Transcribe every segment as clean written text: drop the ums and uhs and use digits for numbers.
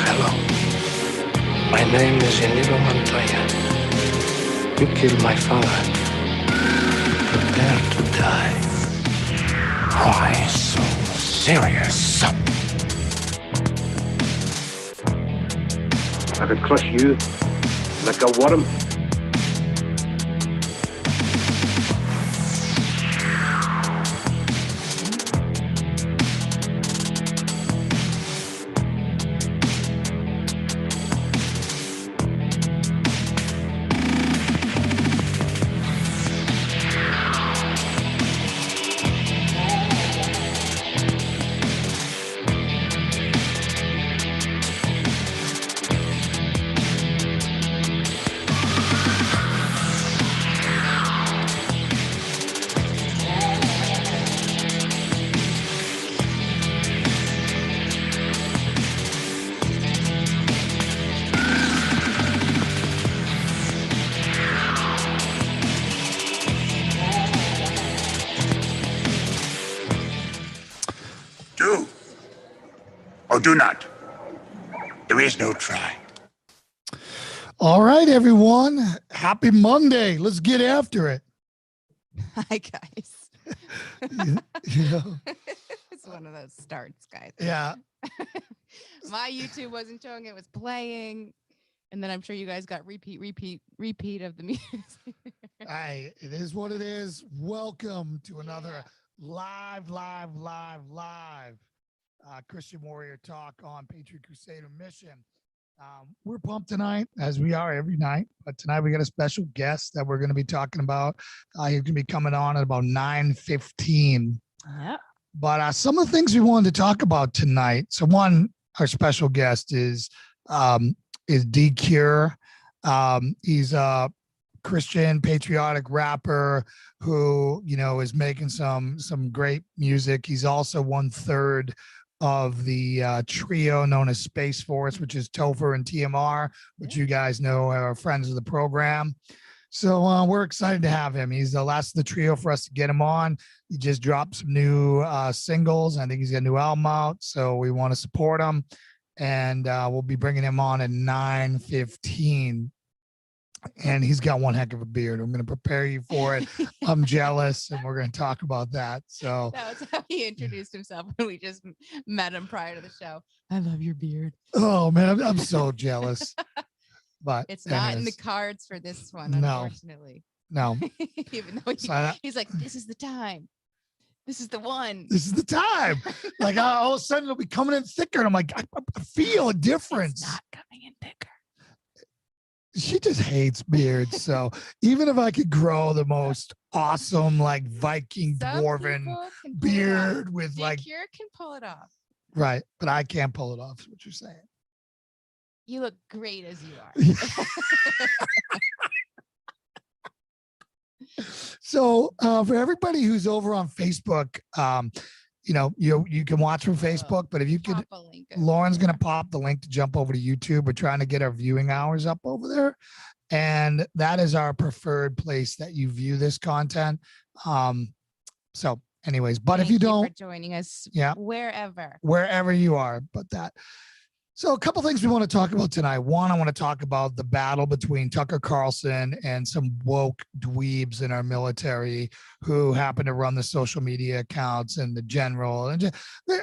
Hello. My name is Inigo Montoya. You killed my father. Prepare to die. Why so serious? I could crush you like a worm. Do or do not. There is no try. All right, everyone. Happy Monday. Let's get after it. Hi, guys. You know, It's one of those starts, guys. yeah. My YouTube wasn't showing, it was playing. And then I'm sure you guys got repeat of the music. Hey, it is what it is. Welcome to another live Christian Warrior Talk on Patriot Crusader Mission. We're pumped tonight, as we are every night, but tonight we got a special guest that we're going to be talking about. He's going to be coming on at about 9:15. Yep. But some of the things we wanted to talk about tonight. So one, our special guest is D.Cure. He's a Christian patriotic rapper who, you know, is making some great music. He's also 1/3 of the trio known as Space Force, which is Topher and TMR, which you guys know are friends of the program. So we're excited to have him. He's the last of the trio for us to get him on. He just dropped some new singles. I think he's got a new album out, so we want to support him. And we'll be bringing him on at 9:15. And he's got one heck of a beard. I'm going to prepare you for it. I'm jealous, and we're going to talk about that. So That was how he introduced himself when we just met him prior to the show. I love your beard. oh man, I'm so jealous. But It's not in the anyways, cards for this one, No. unfortunately. no, Even though So he's like, this is the time. This is the one. this is the time. Like all of a sudden it'll be coming in thicker, and I'm like, I feel a difference. It's not coming in thicker. She just hates beards. So even if I could grow the most awesome, like Viking Some dwarven people can pull it off. beard with like, D.Cure can pull it off. right, but I can't pull it off, is what you're saying. You look great as you are. So for everybody who's over on Facebook, you know, you can watch from Facebook, but if you could, Pop a link over Lauren's there. going to pop the link to jump over to YouTube. We're trying to get our viewing hours up over there. And that is our preferred place that you view this content. So anyways, but if Thank you for don't, joining us, Yeah. wherever you are, but that. So a couple things we want to talk about tonight. One, I want to talk about the battle between Tucker Carlson and some woke dweebs in our military who happen to run the social media accounts and the general. And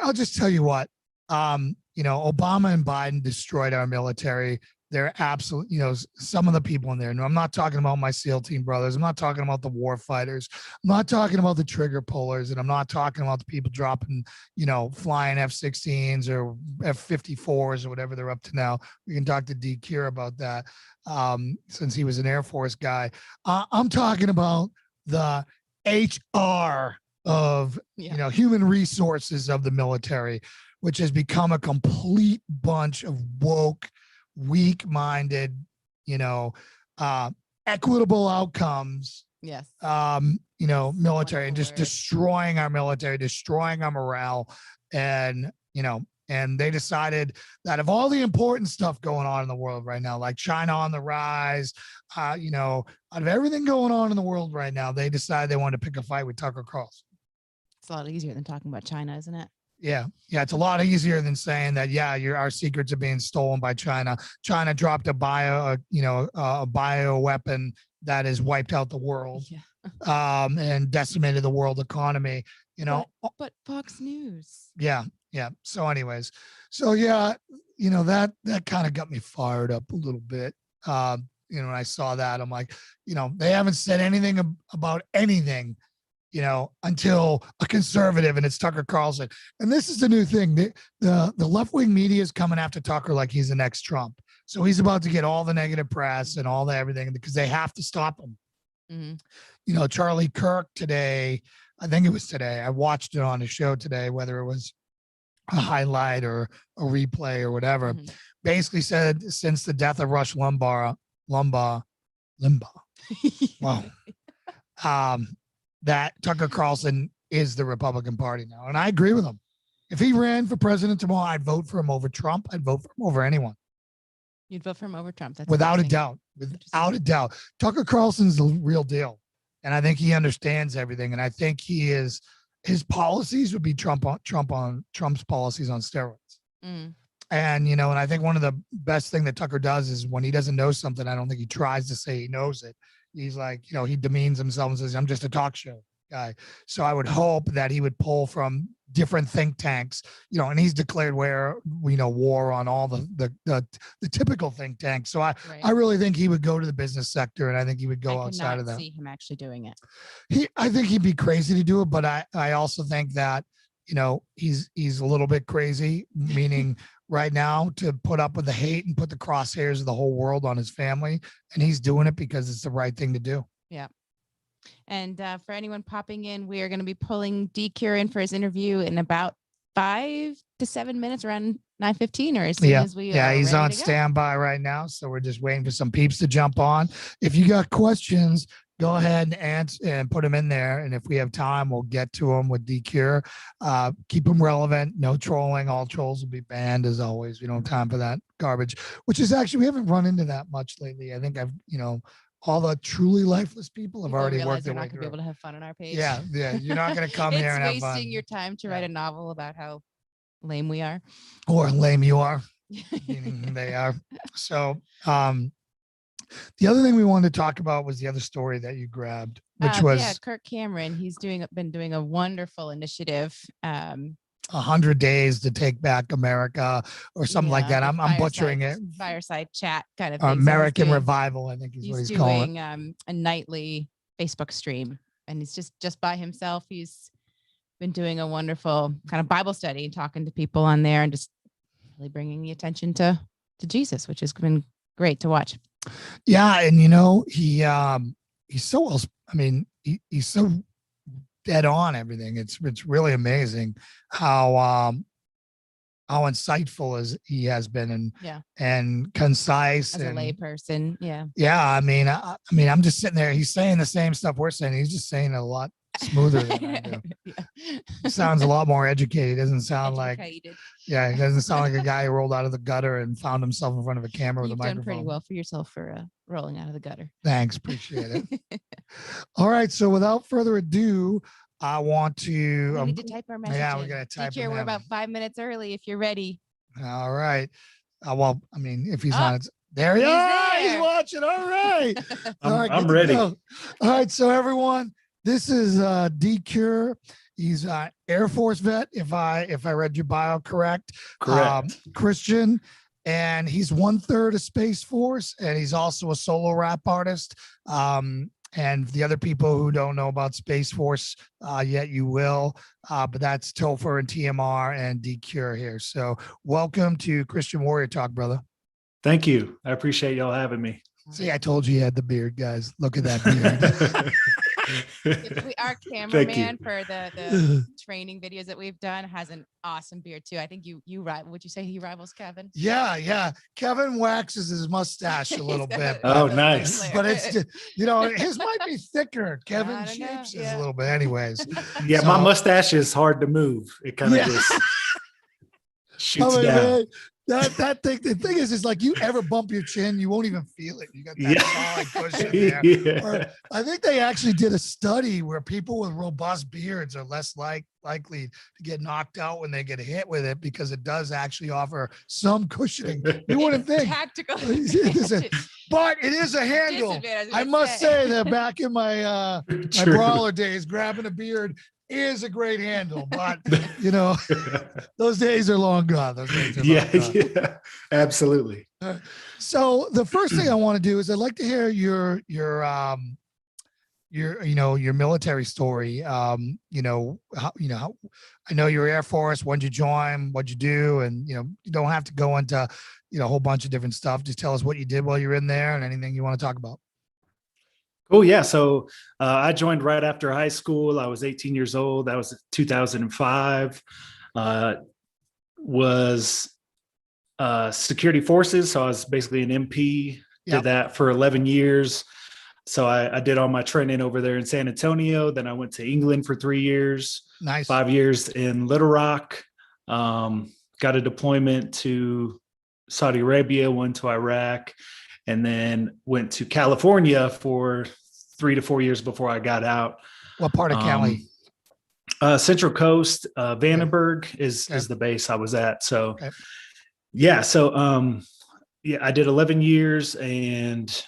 I'll just tell you what, you know, Obama and Biden destroyed our military. They're absolute, you know, some of the people in there. No, I'm not talking about my SEAL team brothers. I'm not talking about the war fighters. I'm not talking about the trigger pullers. And I'm not talking about the people dropping, you know, flying F-16s or F-54s or whatever they're up to now. We can talk to D.Cure about that since he was an Air Force guy. I'm talking about the HR of, you know, human resources of the military, which has become a complete bunch of woke, weak-minded, you know, equitable outcomes. Yes. You know, military, and Wonderful just word. destroying our military, destroying our morale. And, you know, and they decided that of all the important stuff going on in the world right now, like China on the rise, you know, out of everything going on in the world right now, they decided they wanted to pick a fight with Tucker Carlson. It's a lot easier than talking about China, isn't it? Yeah. Yeah. It's a lot easier than saying that, yeah, our secrets are being stolen by China. China dropped a bio weapon that has wiped out the world, and decimated the world economy, But Fox News. Yeah. Yeah. So anyways, that kind of got me fired up a little bit. When I saw that, I'm like, they haven't said anything about anything, until a conservative, and it's Tucker Carlson. And this is the new thing. The left-wing media is coming after Tucker like he's the next Trump. So he's about to get all the negative press and all the everything because they have to stop him. Mm-hmm. Charlie Kirk today, I think it was today, I watched it on his show today, whether it was a highlight or a replay or whatever, basically said since the death of Rush Limbaugh, wow, that Tucker Carlson is the Republican Party now. And I agree with him. If he ran for president tomorrow, I'd vote for him over Trump. I'd vote for him over anyone. You'd vote for him over Trump. That's without a doubt. Without a doubt. Tucker Carlson's the real deal. And I think he understands everything. And I think his policies would be Trump's policies on steroids. Mm. And, and I think one of the best thing that Tucker does is when he doesn't know something, I don't think he tries to say he knows it. He's like, he demeans himself and says, I'm just a talk show guy. So I would hope that he would pull from different think tanks, and he's declared war on all the typical think tanks. So I really think he would go to the business sector, and I think he would go outside of that. I see him actually doing it. I think he'd be crazy to do it, but I also think that, he's a little bit crazy, meaning right now to put up with the hate and put the crosshairs of the whole world on his family. And he's doing it because it's the right thing to do. Yeah. And for anyone popping in, we are going to be pulling D.Cure in for his interview in about 5 to 7 minutes, around 9:15, or as soon as we he's on standby right now. So we're just waiting for some peeps to jump on. If you got questions, go ahead and answer and put them in there. And if we have time, we'll get to them with D.Cure. Keep them relevant. No trolling. All trolls will be banned as always. We don't have time for that garbage, which is actually, we haven't run into that much lately. I think all the truly lifeless people have already worked their way through. You're not going to be able to have fun on our page. Yeah. You're not going to come here and have fun. It's wasting your time to write a novel about how lame we are. Or lame you are. Meaning they are. So, the other thing we wanted to talk about was the other story that you grabbed, which was Kirk Cameron. He's been doing a wonderful initiative. 100 days to take back America or something like that. I'm butchering it. Fireside chat kind of thing. American Revival, I think is what he's calling it. He's doing a nightly Facebook stream, and he's just by himself. He's been doing a wonderful kind of Bible study and talking to people on there and just really bringing the attention to Jesus, which has been great to watch. Yeah. And, he's so well, he's so dead on everything. It's really amazing how insightful as he has been and concise as a lay person. Yeah. Yeah. I mean, I'm just sitting there. He's saying the same stuff we're saying. He's just saying it a lot smoother than I do. He sounds a lot more educated. He doesn't sound he doesn't sound like a guy who rolled out of the gutter and found himself in front of a camera with a microphone. You've done pretty well for yourself for rolling out of the gutter. Thanks. Appreciate it. All right. So without further ado, I want to. We need to type our message. Yeah, we're going to type D.Cure, we're about 5 minutes early if you're ready. All right. If he's on it. There he is. He's watching. All right. I'm ready. All right. So everyone, this is D.Cure. He's an Air Force vet, if I read your bio correct. Christian, and he's 1/3 of Space Force, and he's also a solo rap artist. And the other people who don't know about Space Force yet, you will. But that's Topher and TMR and D.Cure here. So welcome to Christian Warrior Talk, brother. Thank you. I appreciate y'all having me. See, I told you had the beard, guys. Look at that beard. Our cameraman for the training videos that we've done has an awesome beard too. I think you would you say he rivals Kevin? Yeah. Kevin waxes his mustache a little bit. Oh, nice. But it's his might be thicker. Kevin shapes his a little bit, anyways. Yeah, so, my mustache is hard to move. It kind of just shoots down. The thing is like you ever bump your chin, you won't even feel it. You got that solid cushion there. Yeah. Or I think they actually did a study where people with robust beards are less likely to get knocked out when they get hit with it, because it does actually offer some cushioning. You wouldn't think. Tactical. But it is a handle. I must say that back in my my brawler days, grabbing a beard is a great handle, but you know, those days are long gone. Yeah, absolutely. So the first thing I want to do is I'd like to hear your military story. I know you're Air Force. When'd you join? What'd you do? And you don't have to go into a whole bunch of different stuff. Just tell us what you did while you're in there and anything you want to talk about. Oh yeah. So I joined right after high school. I was 18 years old. That was 2005. Was security forces. So I was basically an MP. Yep. Did that for 11 years. So I did all my training over there in San Antonio. Then I went to England for 3 years. Nice. 5 years in Little Rock. Got a deployment to Saudi Arabia, went to Iraq, and then went to California for 3 to 4 years before I got out. What part of Cali? Central Coast, Vandenberg is the base I was at. So, yeah. So, I did 11 years and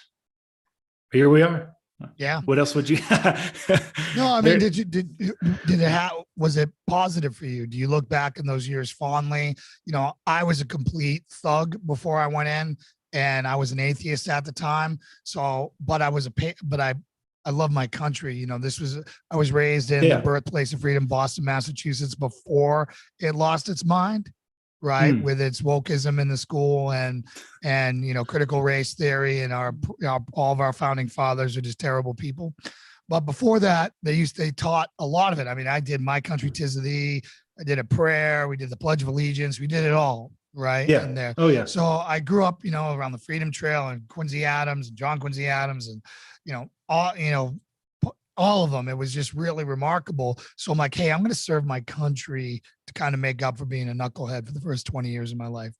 here we are. Yeah. What else would you? No, I mean, was it positive for you? Do you look back in those years fondly? I was a complete thug before I went in, and I was an atheist at the time. So, but I love my country. I was raised in the birthplace of freedom, Boston, Massachusetts, before it lost its mind, right? With its wokeism in the school and critical race theory, and all of our founding fathers are just terrible people. But before that, they taught a lot of it. I mean, I did My Country 'Tis of Thee. I did a prayer. We did the Pledge of Allegiance. We did it all. Right. Yeah. In there. Oh yeah. So I grew up, around the Freedom Trail and Quincy Adams and John Quincy Adams and, all of them. It was just really remarkable. So I'm like, hey, I'm going to serve my country to kind of make up for being a knucklehead for the first 20 years of my life.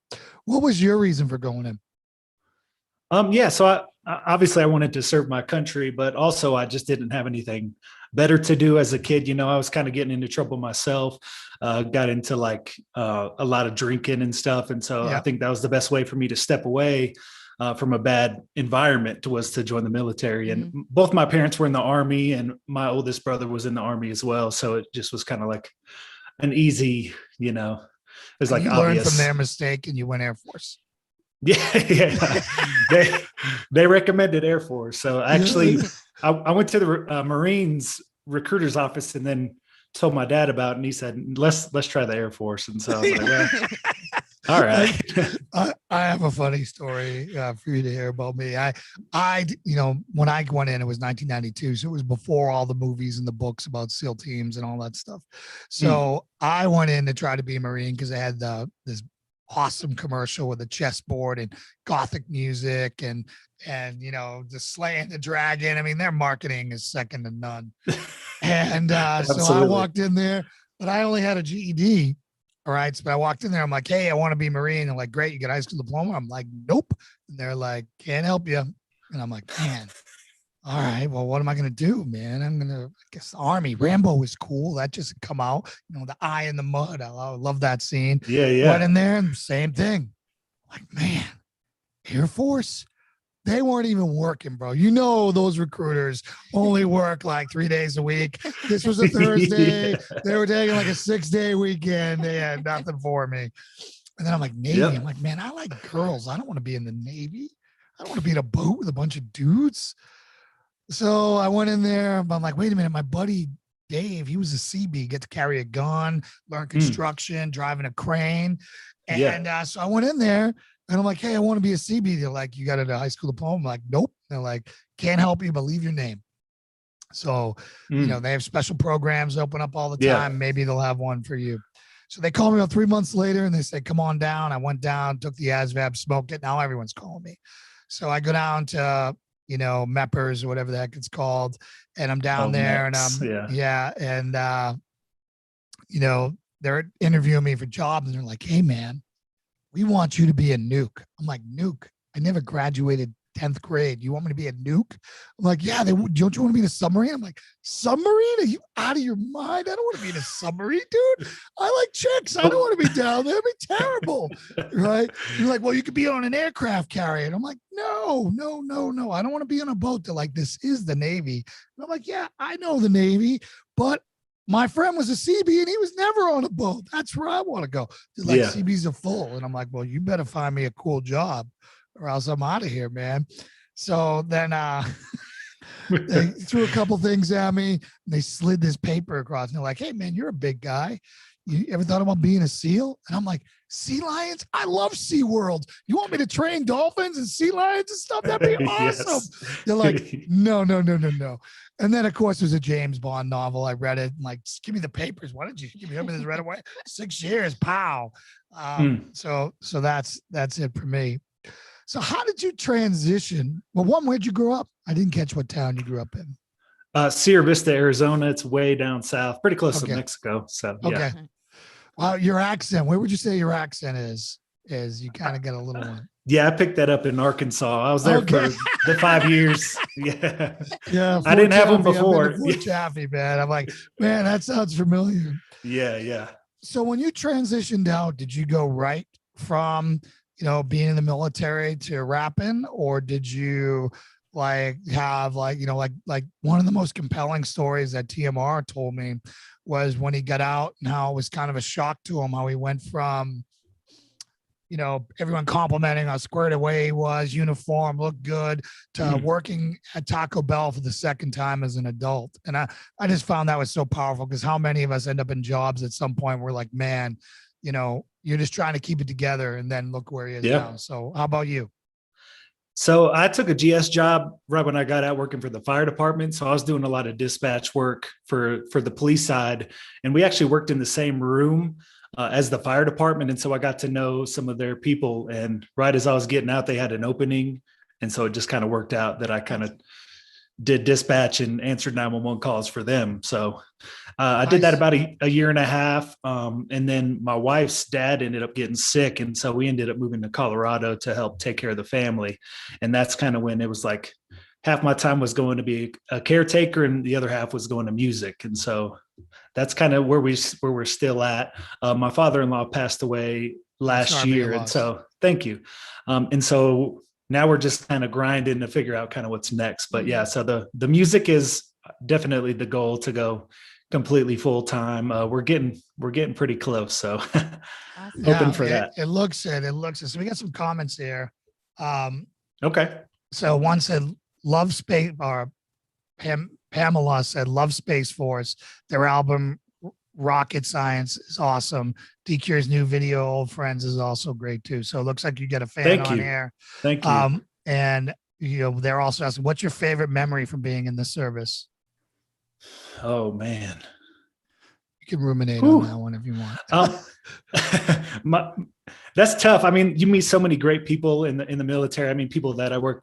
What was your reason for going in? So I obviously I wanted to serve my country, but also I just didn't have anything better to do as a kid. I was kind of getting into trouble myself, got into a lot of drinking and stuff. And so I think that was the best way for me to step away from a bad environment was to join the military. And both my parents were in the Army, and my oldest brother was in the Army as well. So it just was kind of like an easy, it was like you obvious. Learned from their mistake and you went Air Force. Yeah. They recommended Air Force. So actually I went to the Marines recruiter's office and then told my dad about it, and he said, let's try the Air Force. And so I was like, well, all right. I have a funny story for you to hear about me. When I went in, it was 1992. So it was before all the movies and the books about SEAL teams and all that stuff. So I went in to try to be a Marine because I had this awesome commercial with a chessboard and gothic music and just slaying the dragon. I mean, their marketing is second to none. And so I walked in there, but I only had a GED. All right. So I walked in there. I'm like, hey, I want to be Marine. They're like, great. You got a high school diploma? I'm like, nope. And they're like, can't help you. And I'm like, man, all right, well, what am I going to do, man? I guess the Army. Rambo was cool. That just come out, the eye in the mud. I love that scene. Yeah. Went in there and same thing. Like, man, Air Force, they weren't even working, bro. Those recruiters only work like 3 days a week. This was a Thursday. They were taking like a 6-day weekend. They had nothing for me. And then I'm like, Navy. I'm like, man, I like girls. I don't want to be in the Navy. I don't want to be in a boat with a bunch of dudes. So I went in there. I'm like, wait a minute. My buddy Dave, he was a CB, get to carry a gun, learn construction, driving a crane. And so I went in there. And I'm like, hey, I want to be a CB. They're like, you got a high school diploma? I'm like, nope. They're like, can't help you, but leave your name. So, they have special programs open up all the time. Yeah. Maybe they'll have one for you. So they called me about 3 months later and they said, come on down. I went down, took the ASVAB, smoked it. Now everyone's calling me. So I go down to, MEPers or whatever the heck it's called. And I'm down there MEPs, and, they're interviewing me for jobs and they're like, hey, man, we want you to be a nuke. I'm like, nuke? I never graduated 10th grade. You want me to be a nuke? I'm like, yeah, don't you want to be in a submarine? I'm like, submarine? Are you out of your mind? I don't want to be in a submarine, dude. I like chicks. I don't want to be down there. It'd be terrible. Right? You're like, well, you could be on an aircraft carrier. And I'm like, no. I don't want to be on a boat. They're like, this is the Navy. And I'm like, yeah, I know the Navy, but my friend was a CB and he was never on a boat. That's where I want to go. They're like, Yeah. CBs are full. And I'm like, well, you better find me a cool job or else I'm out of here, man. So then they threw a couple things at me and they slid this paper across and they're like, hey man, you're a big guy. You ever thought about being a SEAL? And I'm like, sea lions? I love Sea World. You want me to train dolphins and sea lions and stuff? That'd be awesome. Yes. They're like, no. And then of course there's a James Bond novel. I read it. I'm like, just give me the papers. Why did you give me this right away? 6 years, pow. So that's it for me. So how did you transition? Well, where'd you grow up? I didn't catch what town you grew up in. Sierra Vista, Arizona. It's way down south, pretty close to Okay. Mexico. So Okay. yeah. Well, your accent, where would you say your accent is you kind of get a little one? Yeah, I picked that up in Arkansas. I was there Okay. for the 5 years. Yeah. Yeah. I didn't have them Fort Chaffee. before. I've been to Fort Chaffee, man. I'm like, man, that sounds familiar. Yeah. So when you transitioned out, did you go right from, being in the military to rapping, or did you have one of the most compelling stories that TMR told me was when he got out and how it was kind of a shock to him, how he went from, everyone complimenting how squared away he was, uniform, looked good, to working at Taco Bell for the second time as an adult. And I just found that was so powerful, because how many of us end up in jobs at some point where we're like, man, you're just trying to keep it together, and then look where he is now. So how about you? So I took a GS job right when I got out working for the fire department. So I was doing a lot of dispatch work for the police side. And we actually worked in the same room as the fire department. And so I got to know some of their people. And right as I was getting out, they had an opening. And so it just kind of worked out that I kind of did dispatch and answered 911 calls for them. So I did that about a year and a half. And then my wife's dad ended up getting sick. And so we ended up moving to Colorado to help take care of the family. And that's kind of when it was like half my time was going to be a caretaker and the other half was going to music. And so that's kind of where we're still at. My father-in-law passed away last year. And so thank you. And so now we're just kind of grinding to figure out kind of what's next. But yeah, so the music is definitely the goal, to go completely full time. We're getting pretty close. So hoping for that. It looks it. So we got some comments here. Okay. So one said, love space, or Pamela said, love Space Force. Their album Rocket Science is awesome. D.Cure's new video, Old Friends, is also great too. So it looks like you get a fan on here. Thank you. And they're also asking, what's your favorite memory from being in the service? Oh man, you can ruminate on that one if you want. That's tough. I mean, you meet so many great people in the military. I mean, people that I work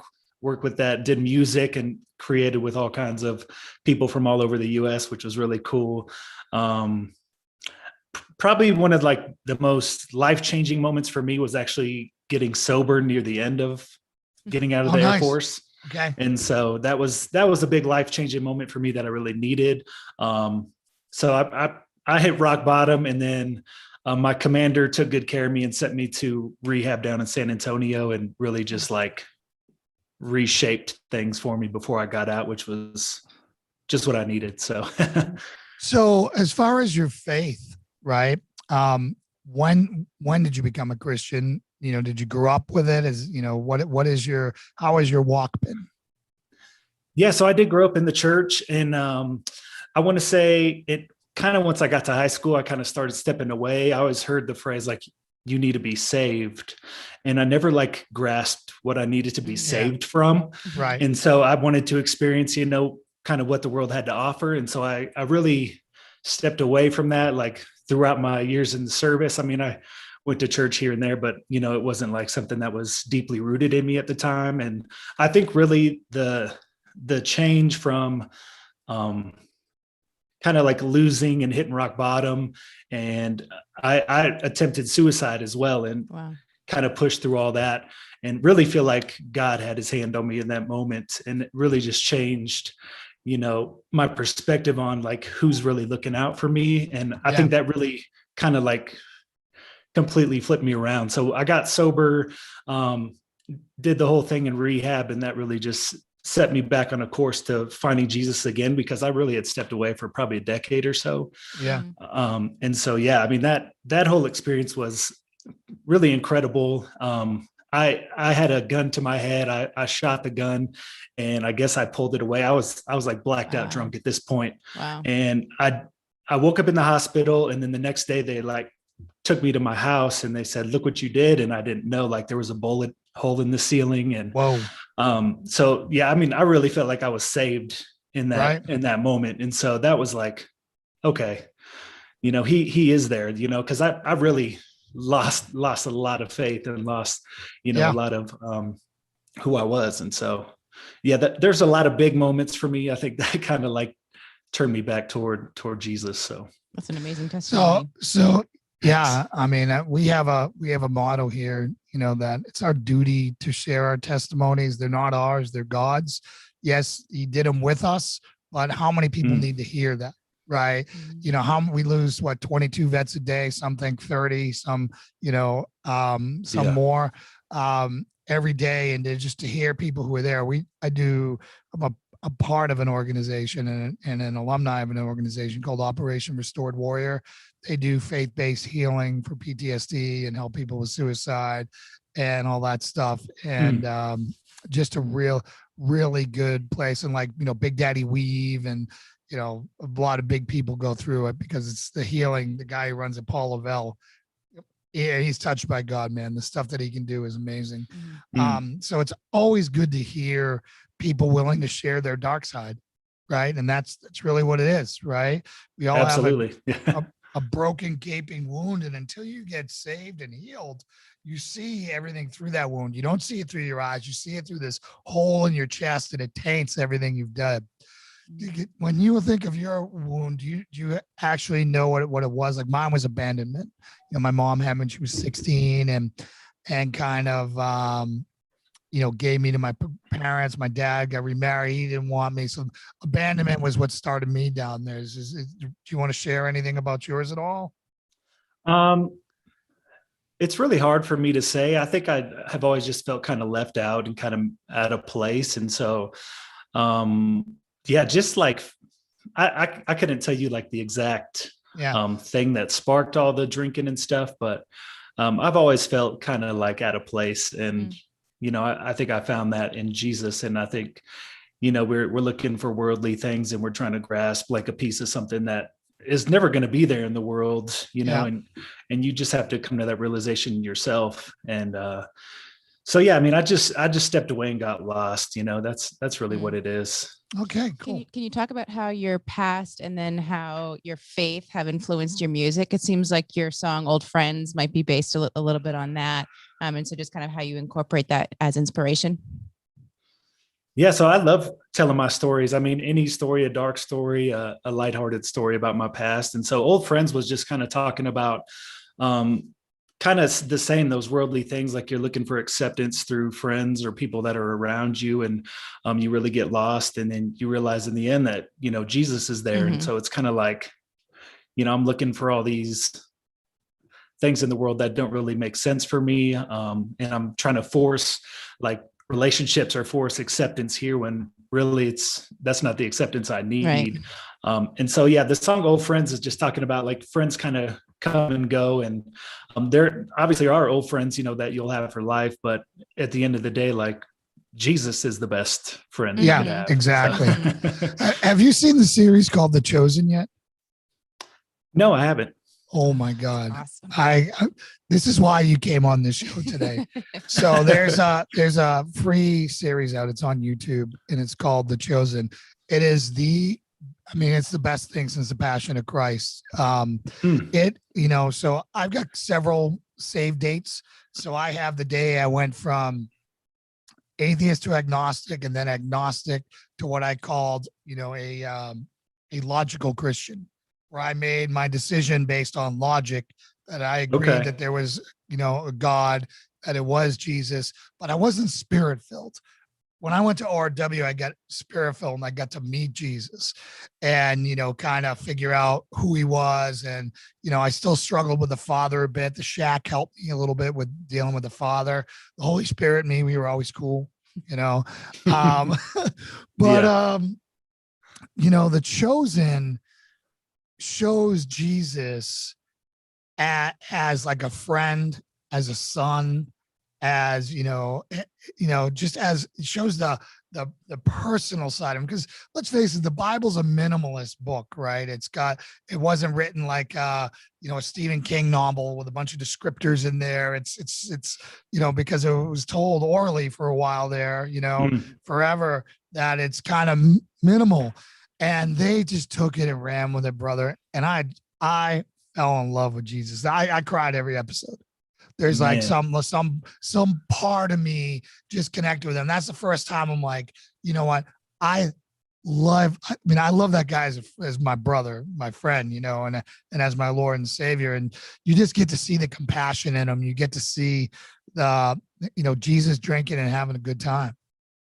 with that did music and created with all kinds of people from all over the US, which was really cool. Probably one of the most life-changing moments for me was actually getting sober near the end of getting out of the Air Force. Okay. And so that was a big life-changing moment for me that I really needed. So I hit rock bottom, and then my commander took good care of me and sent me to rehab down in San Antonio, and really just reshaped things for me before I got out, which was just what I needed. So, so as far as your faith, right? When did you become a Christian? Did you grow up with it? How has your walk been? Yeah, so I did grow up in the church, and I want to say it kind of, once I got to high school, I kind of started stepping away. I always heard the phrase you need to be saved. And I never grasped what I needed to be saved from. Right. And so I wanted to experience, kind of what the world had to offer. And so I really stepped away from that, throughout my years in the service. I mean, I went to church here and there, but it wasn't something that was deeply rooted in me at the time. And I think really the change from, kind of losing and hitting rock bottom. And I attempted suicide as well. And, wow. kind of push through all that and really feel like God had his hand on me in that moment. And it really just changed, my perspective on like who's really looking out for me. And I think that really kind of like completely flipped me around. So I got sober, did the whole thing in rehab, and that really just set me back on a course to finding Jesus again, because I really had stepped away for probably a decade or so. Yeah. And so, I mean, that whole experience was really incredible. I had a gun to my head. I shot the gun, and I guess I pulled it away. I was like blacked out drunk at this point. Wow. And I woke up in the hospital, and then the next day they like took me to my house and they said, "Look what you did." And I didn't know, like, there was a bullet hole in the ceiling. And whoa. So I mean, I really felt like I was saved in that in that moment. And so that was like, okay, he is there, because I really lost a lot of faith and lost, a lot of who I was. And so there's a lot of big moments for me. I think that kind of like turned me back toward Jesus. So that's an amazing testimony. So yeah, I mean, we have a motto here, that it's our duty to share our testimonies. They're not ours, they're God's. Yes, he did them with us, but how many people need to hear that? Right. How we lose 22 vets a day, some think 30, some, some more every day. And just to hear people who are there, I'm a part of an organization and an alumni of an organization called Operation Restored Warrior. They do faith-based healing for PTSD and help people with suicide and all that stuff. And just a really good place. And like, Big Daddy Weave and, a lot of big people go through it because it's the healing. The guy who runs it, Paul Lavelle, he's touched by God, man. The stuff that he can do is amazing. So it's always good to hear people willing to share their dark side, right? And that's really what it is, right? We all have a broken, gaping wound, and until you get saved and healed, you see everything through that wound. You don't see it through your eyes. You see it through this hole in your chest, and it taints everything you've done. When you think of your wound, do you actually know what it was? Like mine was abandonment. My mom had when she was 16 and kind of, gave me to my parents. My dad got remarried. He didn't want me. So abandonment was what started me down there. Do you want to share anything about yours at all? It's really hard for me to say. I think I have always just felt kind of left out and kind of out of place. And so, just like, I couldn't tell you like the exact thing that sparked all the drinking and stuff, but I've always felt kind of like out of place. And, I think I found that in Jesus. And I think, we're looking for worldly things and we're trying to grasp like a piece of something that is never going to be there in the world, and you just have to come to that realization yourself. And so, I mean, I just stepped away and got lost, that's really what it is. Okay, cool. Can you talk about how your past and then how your faith have influenced your music? It seems like your song Old Friends might be based a little bit on that. And so just kind of how you incorporate that as inspiration. Yeah, so I love telling my stories. I mean, any story, a dark story, a lighthearted story about my past. And so Old Friends was just kind of talking about kind of the same, those worldly things, like you're looking for acceptance through friends or people that are around you, and you really get lost. And then you realize in the end that, Jesus is there. And so it's kind of like, I'm looking for all these things in the world that don't really make sense for me. And I'm trying to force like relationships or force acceptance here when really that's not the acceptance I need. Right. And so, the song Old Friends is just talking about like friends kind of come and go. And there obviously are old friends, that you'll have for life. But at the end of the day, like Jesus is the best friend. Yeah, exactly. Have you seen the series called The Chosen yet? No, I haven't. Oh my God. Awesome. This is why you came on this show today. So there's a free series out. It's on YouTube and it's called The Chosen. It is it's the best thing since the Passion of Christ. So I've got several save dates. So I have the day I went from atheist to agnostic, and then agnostic to what I called, a logical Christian, where I made my decision based on logic, that I agreed that there was, a God, that it was Jesus, but I wasn't spirit filled. When I went to ORW, I got spirit filled and I got to meet Jesus and, kind of figure out who he was. And, I still struggled with the Father a bit. The shack helped me a little bit with dealing with the Father. The Holy Spirit and me, we were always cool, but, The Chosen shows Jesus as like a friend, as a son, as just as it shows the personal side of him. Because let's face it, the Bible's a minimalist book, right? It wasn't written like a Stephen King novel with a bunch of descriptors in there. It's because it was told orally for a while there, forever, that it's kind of minimal. And they just took it and ran with it, brother. And I fell in love with Jesus. I cried every episode. There's like some part of me just connected with him. That's the first time I'm like, you know what? I love that guy as my brother, my friend, and as my Lord and Savior. And you just get to see the compassion in him. You get to see Jesus drinking and having a good time.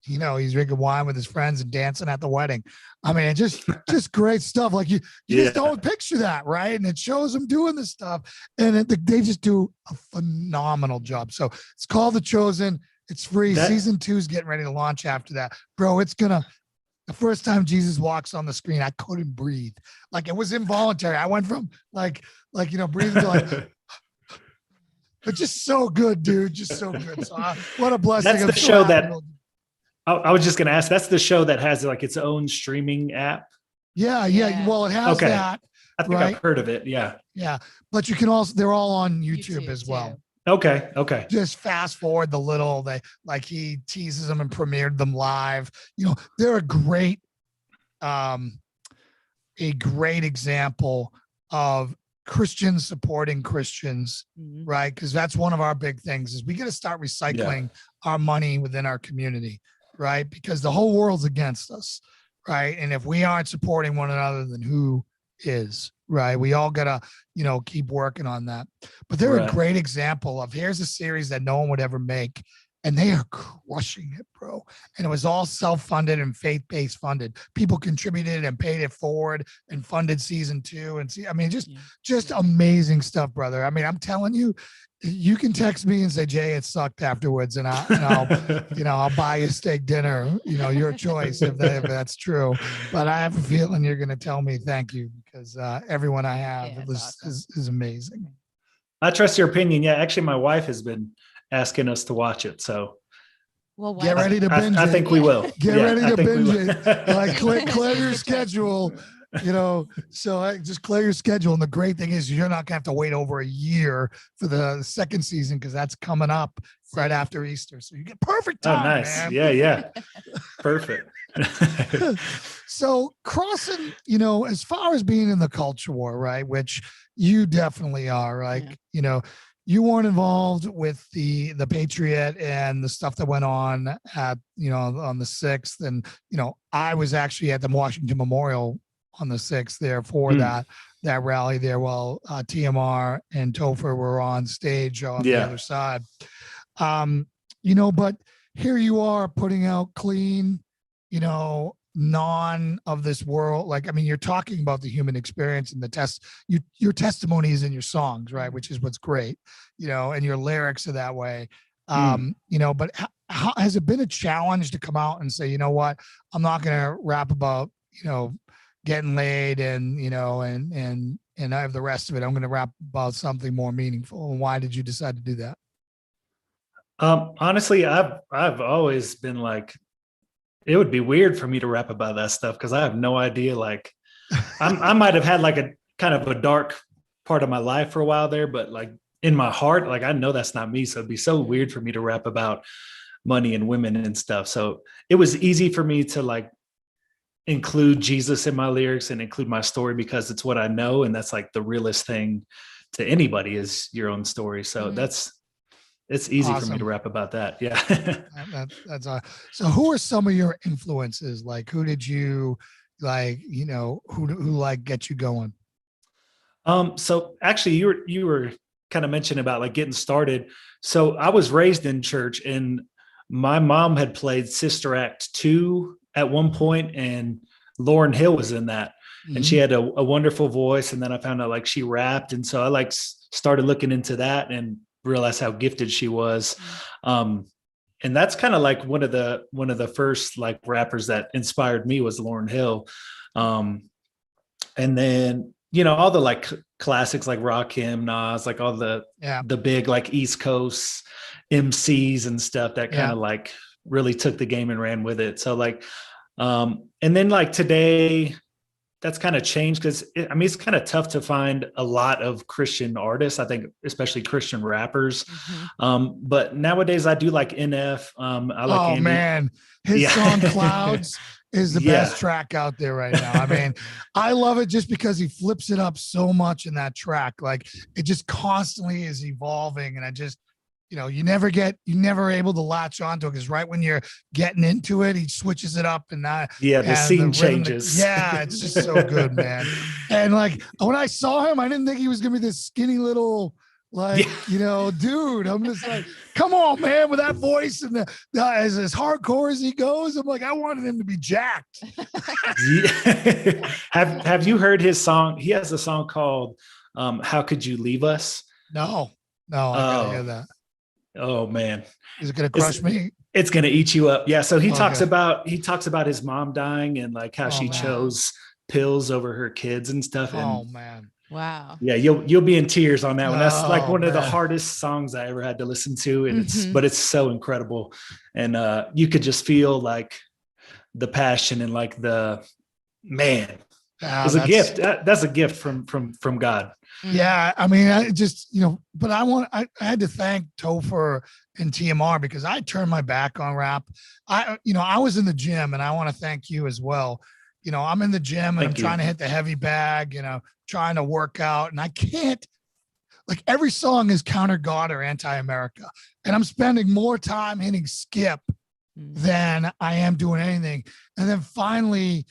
He's drinking wine with his friends and dancing at the wedding. I mean, just great stuff. Like you just don't picture that, right? And it shows them doing this stuff, and they just do a phenomenal job. So it's called The Chosen. It's free. Season 2 is getting ready to launch after that, bro. The first time Jesus walks on the screen, I couldn't breathe. Like it was involuntary. I went from breathing to like. But just so good, dude. Just so good. So what a blessing. That's the show that. I was just going to ask, that's the show that has like its own streaming app. Yeah. Well, it has that. I think I've heard of it. Yeah. Yeah. But you can they're all on YouTube as well. Okay. Just fast forward he teases them and premiered them live. They're a great example of Christians supporting Christians, right? Because that's one of our big things is we got to start recycling our money within our community. Right. Because the whole world's against us. Right. And if we aren't supporting one another, then who is? Right. We all got to, keep working on that. But they're a great example of here's a series that no one would ever make. And they are crushing it, bro. And it was all self-funded and faith-based funded. People contributed and paid it forward and funded season 2. And just amazing stuff, brother. I mean, I'm telling you, you can text me and say, Jay, it sucked afterwards. And I'll buy you steak dinner, your choice if that's true. But I have a feeling you're going to tell me thank you because everyone I have is amazing. I trust your opinion. Yeah. Actually, my wife has been asking us to watch it. So get ready to binge it. I think we will. Get ready to binge it. Like clear your schedule. So just clear your schedule. And the great thing is you're not gonna have to wait over a year for the second season because that's coming up right after Easter. So you get perfect time. Oh, nice. Man. Yeah. Perfect. So crossing, as far as being in the culture war, right? Which you definitely are, like, you weren't involved with the Patriot and the stuff that went on at, on the 6th. And, I was actually at the Washington Memorial on the 6th there for that rally there while TMR and Topher were on stage on the other side. But here you are putting out clean, non of this world. Like, I mean, you're talking about the human experience and your testimony is in your songs, right? Which is what's great, and your lyrics are that way. But how has it been a challenge to come out and say, you know what, I'm not going to rap about, getting laid and, and I have the rest of it. I'm going to rap about something more meaningful. And why did you decide to do that? Honestly, I've always been like, it would be weird for me to rap about that stuff because I have no idea. Like, I might have had like a kind of a dark part of my life for a while there, but like in my heart, like I know that's not me. So it'd be so weird for me to rap about money and women and stuff. So it was easy for me to like include Jesus in my lyrics and include my story because it's what I know, and that's like the realest thing to anybody is your own story. So it's easy for me to rap about that. Yeah. That's so who are some of your influences? Like, who did you like, who like get you going? So actually you were kind of mentioned about like getting started. So I was raised in church, and my mom had played Sister Act 2 at one point, and Lauryn Hill was in that. And she had a wonderful voice. And then I found out like she rapped. And so I like started looking into that and realized how gifted she was. And that's kind of like one of the first like rappers that inspired me was Lauryn Hill. And then, you know, all the like classics like Rakim, Nas, like all the big like East Coast MCs and stuff that kind of like really took the game and ran with it. So like, and then like today, that's kind of changed because it's kind of tough to find a lot of Christian artists, I think, especially Christian rappers. But nowadays I do like NF. I like Andy. Man, his song Clouds is the best track out there right now. I mean, I love it just because he flips it up so much in that track. Like it just constantly is evolving. And I just, you know, you're never able to latch onto it because right when you're getting into it, he switches it up and that. Yeah, the scene changes. It's just so good, man. And like when I saw him, I didn't think he was gonna be this skinny little, like, you know, dude. I'm just like, come on, man, with that voice and as hardcore as he goes, I'm like, I wanted him to be jacked. Have you heard his song? He has a song called How Could You Leave Us? No, I gotta hear that. Oh man, is it gonna crush me? It's gonna eat you up. Yeah. So he talks about his mom dying and like how she chose pills over her kids and stuff. And man, wow. Yeah, you'll be in tears on that one. That's like one of the hardest songs I ever had to listen to, and but it's so incredible, and you could just feel like the passion and like the man. It's a gift. That's a gift from God. Yeah, I mean, I just, you know, but I had to thank Topher and TMR because I turned my back on rap. I was in the gym, and I want to thank you as well. You know, I'm in the gym and I'm trying to hit the heavy bag, you know, trying to work out, and I can't, like every song is counter God or anti-America. And I'm spending more time hitting skip than I am doing anything. And then finally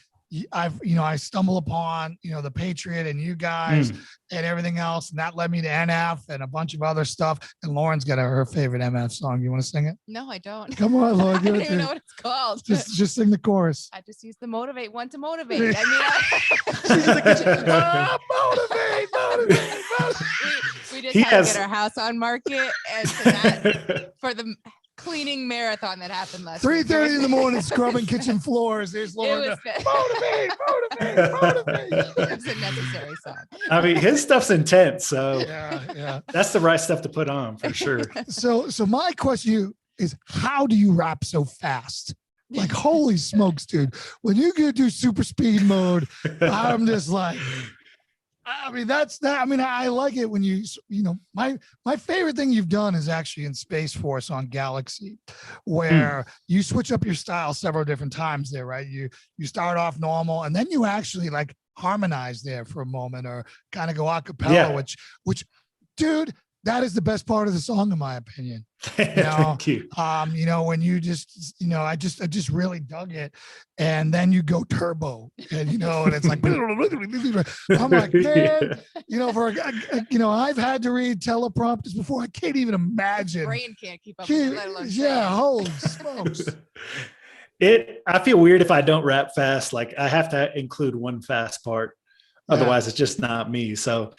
I stumble upon, you know, the Patriot and you guys and everything else. And that led me to NF and a bunch of other stuff. And Lauren's got her favorite MF song. You want to sing it? No, I don't. Come on, Lauren. I don't even know what it's called. Just sing the chorus. I just use the motivate one to motivate. I mean, she's like, motivate. We just had to get our house on market, and for the cleaning marathon that happened last 3:30 in the morning, scrubbing kitchen floors. There's Lauren. Motivate. It was a necessary song. I mean, his stuff's intense, so yeah, that's the right stuff to put on for sure. So my question to you is, how do you rap so fast? Like, holy smokes, dude! When you go do super speed mode, I'm just like, I mean, that's that. I mean, I like it when you know, my favorite thing you've done is actually in Space Force on Galaxy, where you switch up your style several different times there, right? You start off normal, and then you actually like harmonize there for a moment, or kind of go a cappella, which, dude, that is the best part of the song, in my opinion. You know, Thank you. You know, when you just, you know, I just really dug it. And then you go turbo, and, you know, and it's like, I'm like, man, you know, you know, I've had to read teleprompters before. I can't even imagine. My brain can't keep up with it, let alone holy smokes. I feel weird if I don't rap fast. Like I have to include one fast part. Otherwise it's just not me. So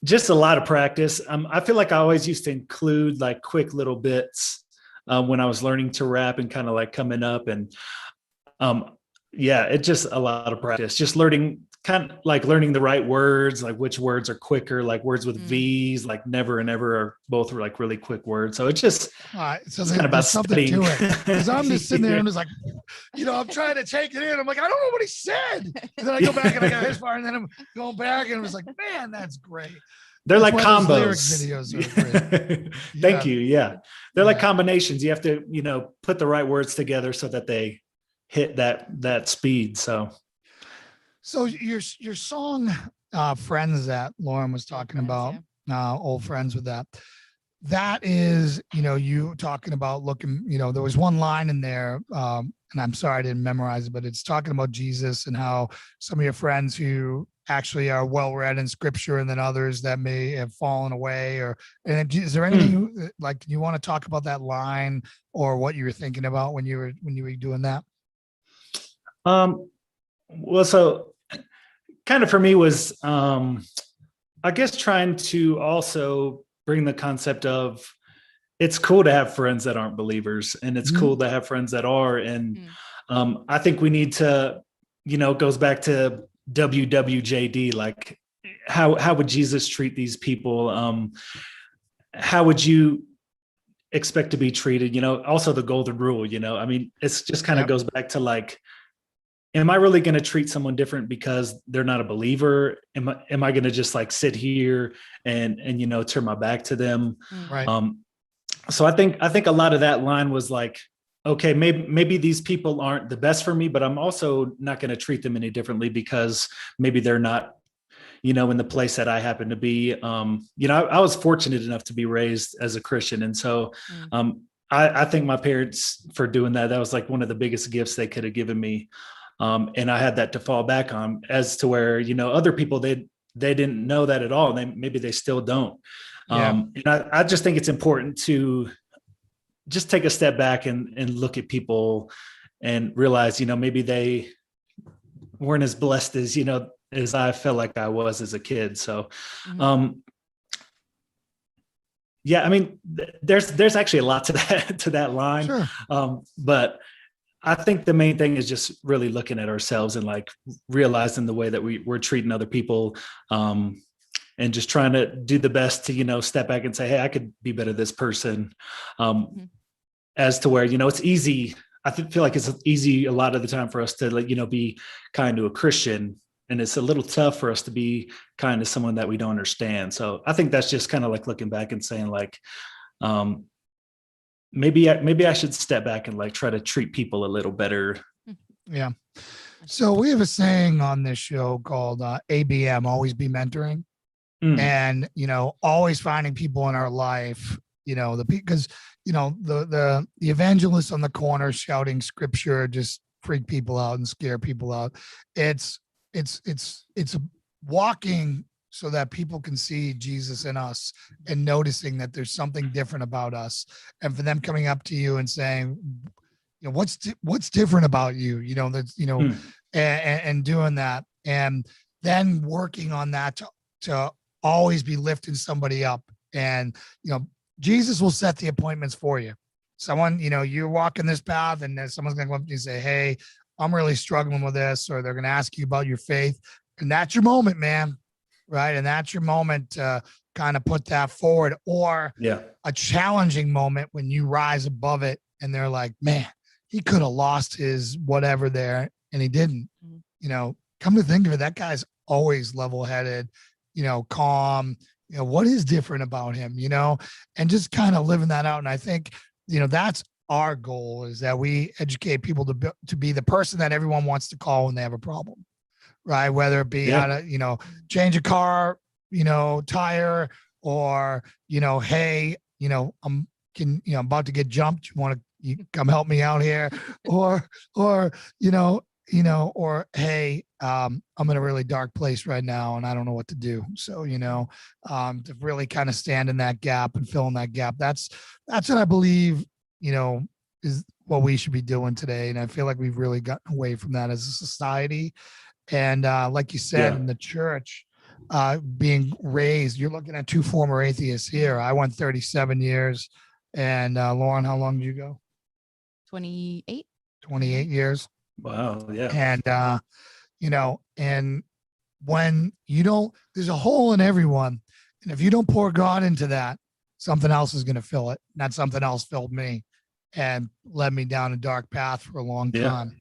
just a lot of practice. I feel like I always used to include like quick little bits when I was learning to rap and kind of like coming up, and it's just a lot of practice. Just learning the right words, like which words are quicker, like words with V's, like never and ever are both like really quick words. So it's just so it's kind of about something to it. Because I'm just sitting there and just like, you know, I'm trying to take it in. I'm like, I don't know what he said. And then I go back and I got his part, and then I'm going back and it was like, man, that's great. They're That's like why those combos. lyric videos are great. Thank you. Yeah. They're like combinations. You have to, you know, put the right words together so that they hit that speed. So your song, Friends, that Lauren was talking about, old friends with that is, you know, you talking about looking, you know, there was one line in there, and I'm sorry I didn't memorize it, but it's talking about Jesus and how some of your friends who actually are well read in scripture, and then others that may have fallen away. Or, and is there anything like you want to talk about that line or what you were thinking about when you were doing that? Well, so kind of for me was, I guess, trying to also bring the concept of it's cool to have friends that aren't believers, and it's cool to have friends that are. And I think we need to, it goes back to WWJD, like how would Jesus treat these people? How would you expect to be treated? Also the golden rule, I mean, it's just kind of goes back to like, am I really going to treat someone different because they're not a believer? Am I going to just like sit here and turn my back to them? Right. So I think a lot of that line was like, okay, maybe these people aren't the best for me, but I'm also not going to treat them any differently because maybe they're not, in the place that I happen to be. I was fortunate enough to be raised as a Christian. And so I thank my parents for doing that. That was like one of the biggest gifts they could have given me. And I had that to fall back on, as to where, other people, they didn't know that at all. And maybe they still don't. And I just think it's important to just take a step back and look at people and realize, maybe they weren't as blessed as, as I felt like I was as a kid. So, I mean, there's actually a lot to that line. Sure. But I think the main thing is just really looking at ourselves and like realizing the way that we're treating other people, and just trying to do the best to, step back and say, hey, I could be better this person. As to where, it's easy. I feel like it's easy a lot of the time for us to, like, be kind to a Christian, and it's a little tough for us to be kind to someone that we don't understand. So I think that's just kind of like looking back and saying like, maybe I should step back and like try to treat people a little better. Yeah. So we have a saying on this show called ABM, always be mentoring. And, always finding people in our life, because, the evangelists on the corner shouting scripture just freak people out and scare people out. It's walking so that people can see Jesus in us and noticing that there's something different about us, and for them coming up to you and saying, what's different about you, and doing that, and then working on that to always be lifting somebody up. And, Jesus will set the appointments for you. Someone, you're walking this path and then someone's going to come up to you and say, hey, I'm really struggling with this, or they're going to ask you about your faith. And that's your moment, man. Right. And that's your moment to kind of put that forward, or a challenging moment when you rise above it and they're like, man, he could have lost his whatever there and he didn't. Come to think of it, that guy's always level-headed, calm. What is different about him, and just kind of living that out. And I think, that's our goal, is that we educate people to be the person that everyone wants to call when they have a problem, right? Whether it be how to, change a car, tire, or, hey, I'm about to get jumped. You come help me out here, or, or, hey, I'm in a really dark place right now and I don't know what to do. So, to really kind of stand in that gap and fill in that gap. That's what I believe, is what we should be doing today. And I feel like we've really gotten away from that as a society. And like you said, in the church, being raised, you're looking at two former atheists here. I went 37 years. And Lauren, how long did you go? 28. 28 years. Wow. Yeah. And, and when you don't, there's a hole in everyone. And if you don't pour God into that, something else is going to fill it. And that something else filled me and led me down a dark path for a long time.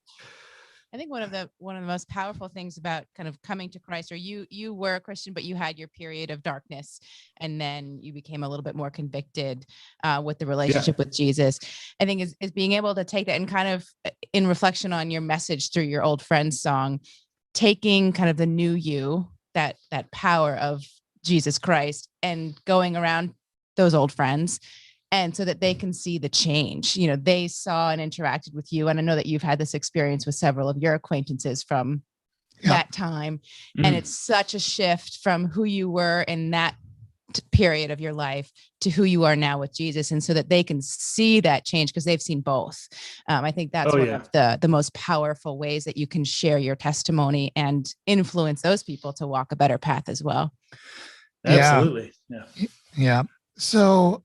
I think one of the most powerful things about kind of coming to Christ, or you were a Christian, but you had your period of darkness, and then you became a little bit more convicted with the relationship with Jesus. I think is being able to take that and kind of, in reflection on your message through your old friend's song, taking kind of the new you, that power of Jesus Christ, and going around those old friends and so that they can see the change. You know, they saw and interacted with you. And I know that you've had this experience with several of your acquaintances from that time. And it's such a shift from who you were in that period of your life to who you are now with Jesus. And so that they can see that change because they've seen both. I think that's one of the most powerful ways that you can share your testimony and influence those people to walk a better path as well. Absolutely. Yeah. So,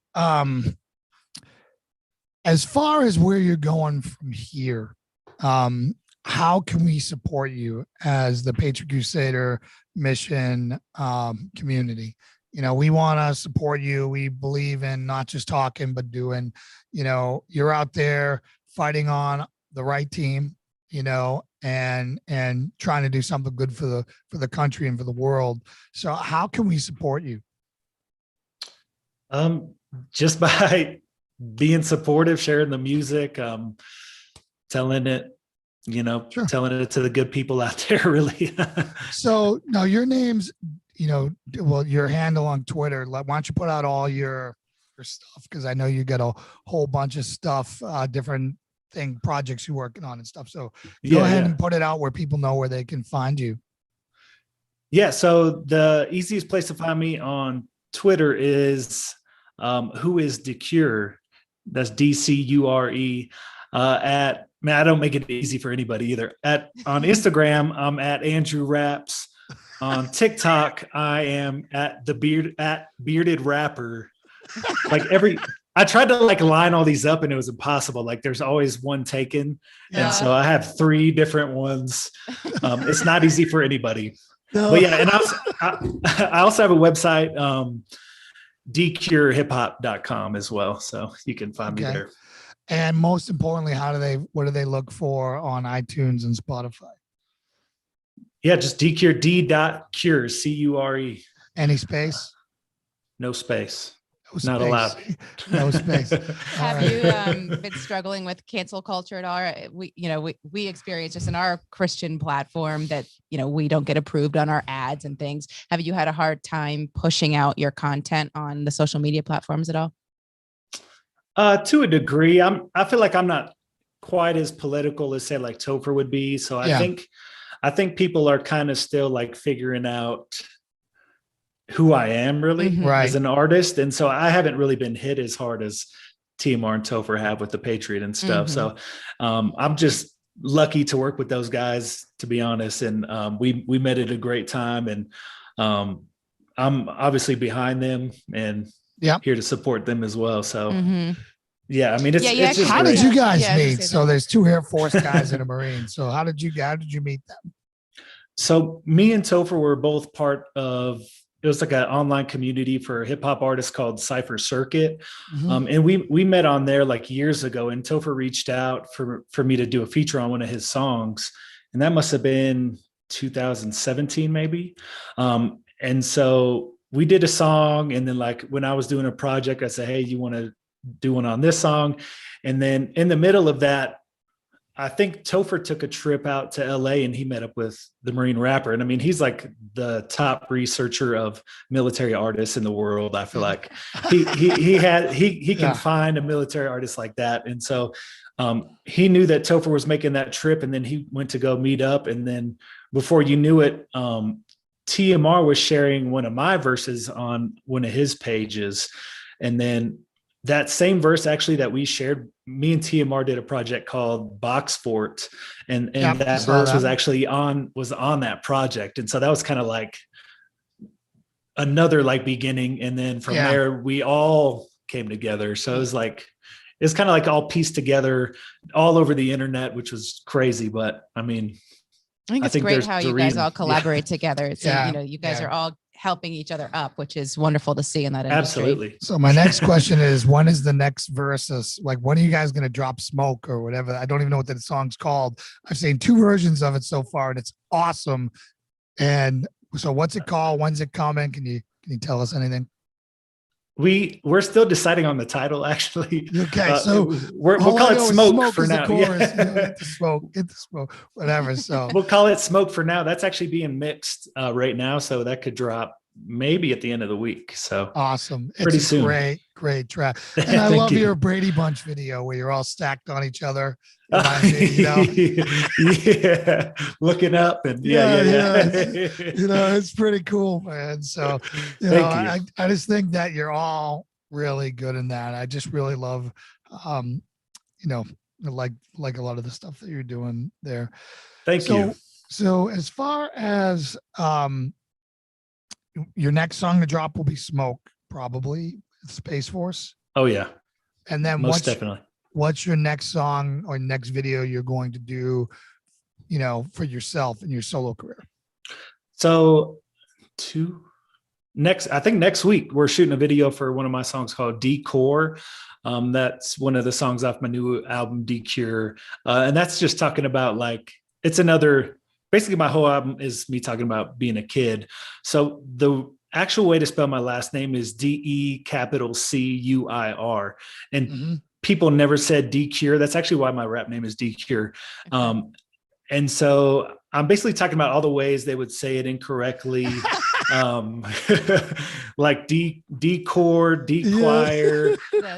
as far as where you're going from here, how can we support you as the Patriot Crusader Mission community? You know, we want to support you. We believe in not just talking, but doing. You know, you're out there fighting on the right team, you know, and trying to do something good for the country and for the world. So how can we support you? Just by being supportive, sharing the music, telling it, you know, telling it to the good people out there, really. So now your name's, you know, well, your handle on Twitter, why don't you put out all your stuff? Because I know you got a whole bunch of stuff, different projects you're working on and stuff. So go ahead and put it out where people know where they can find you. Yeah. So the easiest place to find me on Twitter is who is D.Cure. That's D-C-U-R-E. I don't make it easy for anybody either. On Instagram, I'm at Andrew Raps. On TikTok, I am at bearded rapper. I tried to line all these up and it was impossible. Like there's always one taken. And so I have 3 different ones. It's not easy for anybody. No. But yeah, and I also have a website, DCureHipHop.com as well. So you can find me there. And most importantly, what do they look for on iTunes and Spotify? Yeah, just D.Cure, D.Cure, C-U-R-E. Any space? No space. No space. Not allowed. No space. Have you been struggling with cancel culture at all? We experience just in our Christian platform that, you know, we don't get approved on our ads and things. Have you had a hard time pushing out your content on the social media platforms at all? To a degree. I feel like I'm not quite as political as say like Topher would be. So I think people are kind of still like figuring out who I am really as an artist. And so I haven't really been hit as hard as TMR and Topher have with the Patriot and stuff. So I'm just lucky to work with those guys, to be honest. And we met at a great time, and I'm obviously behind them and here to support them as well. So yeah, I mean, it's just how did you guys meet? So there's 2 Air Force guys and a Marine. So how did you meet them? So me and Topher were both part of, it was like an online community for hip hop artists called Cypher Circuit. And we met on there like years ago, and Topher reached out for me to do a feature on one of his songs. And that must've been 2017 maybe. And so we did a song, and then like when I was doing a project, I said, hey, you want to do one on this song? And then in the middle of that, I think Topher took a trip out to LA and he met up with the Marine rapper. And I mean, he's like the top researcher of military artists in the world. I feel like he can find a military artist like that. And so he knew that Topher was making that trip, and then he went to go meet up. And then before you knew it, TMR was sharing one of my verses on one of his pages. And then that same verse actually that we shared, me and TMR did a project called Box Fort, and that verse was actually on that project. And so that was kind of like another like beginning. And then from there, we all came together. So it was like, it's kind of like all pieced together all over the internet, which was crazy. But I mean, I think it's great how you guys all collaborate together. It's you guys are all helping each other up, which is wonderful to see in that industry. Absolutely. So my next question is, when is the next versus? Like, when are you guys going to drop Smoke or whatever? I don't even know what that song's called. I've seen 2 versions of it so far, and it's awesome. And so what's it called? When's it coming? Can you tell us anything? We're still deciding on the title, actually. Okay, so we'll call it Smoke for now. Get the smoke, whatever. So we'll call it Smoke for now. That's actually being mixed right now, so that could drop maybe at the end of the week. So awesome. It's pretty a soon. Great track. And I Thank love you. your Brady Bunch video where you're all stacked on each other. Yeah, looking up and yeah. It's pretty cool, man. So, I just think that you're all really good in that. I just really love, like a lot of the stuff that you're doing there. Thank you. So as far as your next song to drop will be Smoke, probably Space Force. Oh yeah. And then most definitely. What's your next song or next video you're going to do, for yourself in your solo career? So I think next week we're shooting a video for one of my songs called D.Core. That's one of the songs off my new album, D.Cure. And that's just talking about basically my whole album is me talking about being a kid. So the actual way to spell my last name is DECUIR. And people never said D.Cure. That's actually why my rap name is D.Cure. And so I'm basically talking about all the ways they would say it incorrectly. Like D.Core, D.Quire.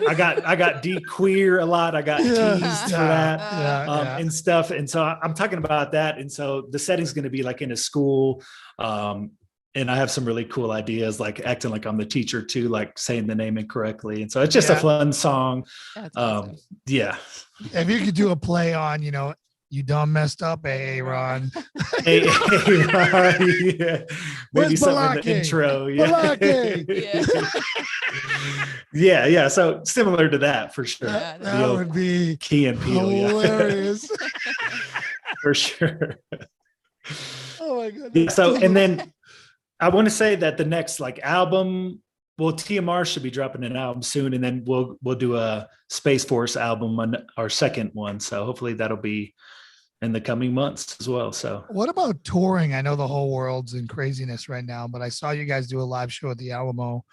I got D.Queer a lot. I got teased for that and stuff. And so I'm talking about that. And so the setting's going to be like in a school. And I have some really cool ideas, like acting like I'm the teacher too, like saying the name incorrectly. And so it's just a fun song. That's awesome. Yeah. If you could do a play on, you done messed up, Ron. Ron, yeah. Maybe something in the intro. Yeah. So similar to that for sure. That would be Key and Peele. Hilarious. For sure. Oh my goodness. Yeah, so, and then I want to say that the next album, well, TMR should be dropping an album soon, and then we'll do a Space Force album on our second one. So hopefully that'll be in the coming months as well. So what about touring? I know the whole world's in craziness right now, but I saw you guys do a live show at the Alamo,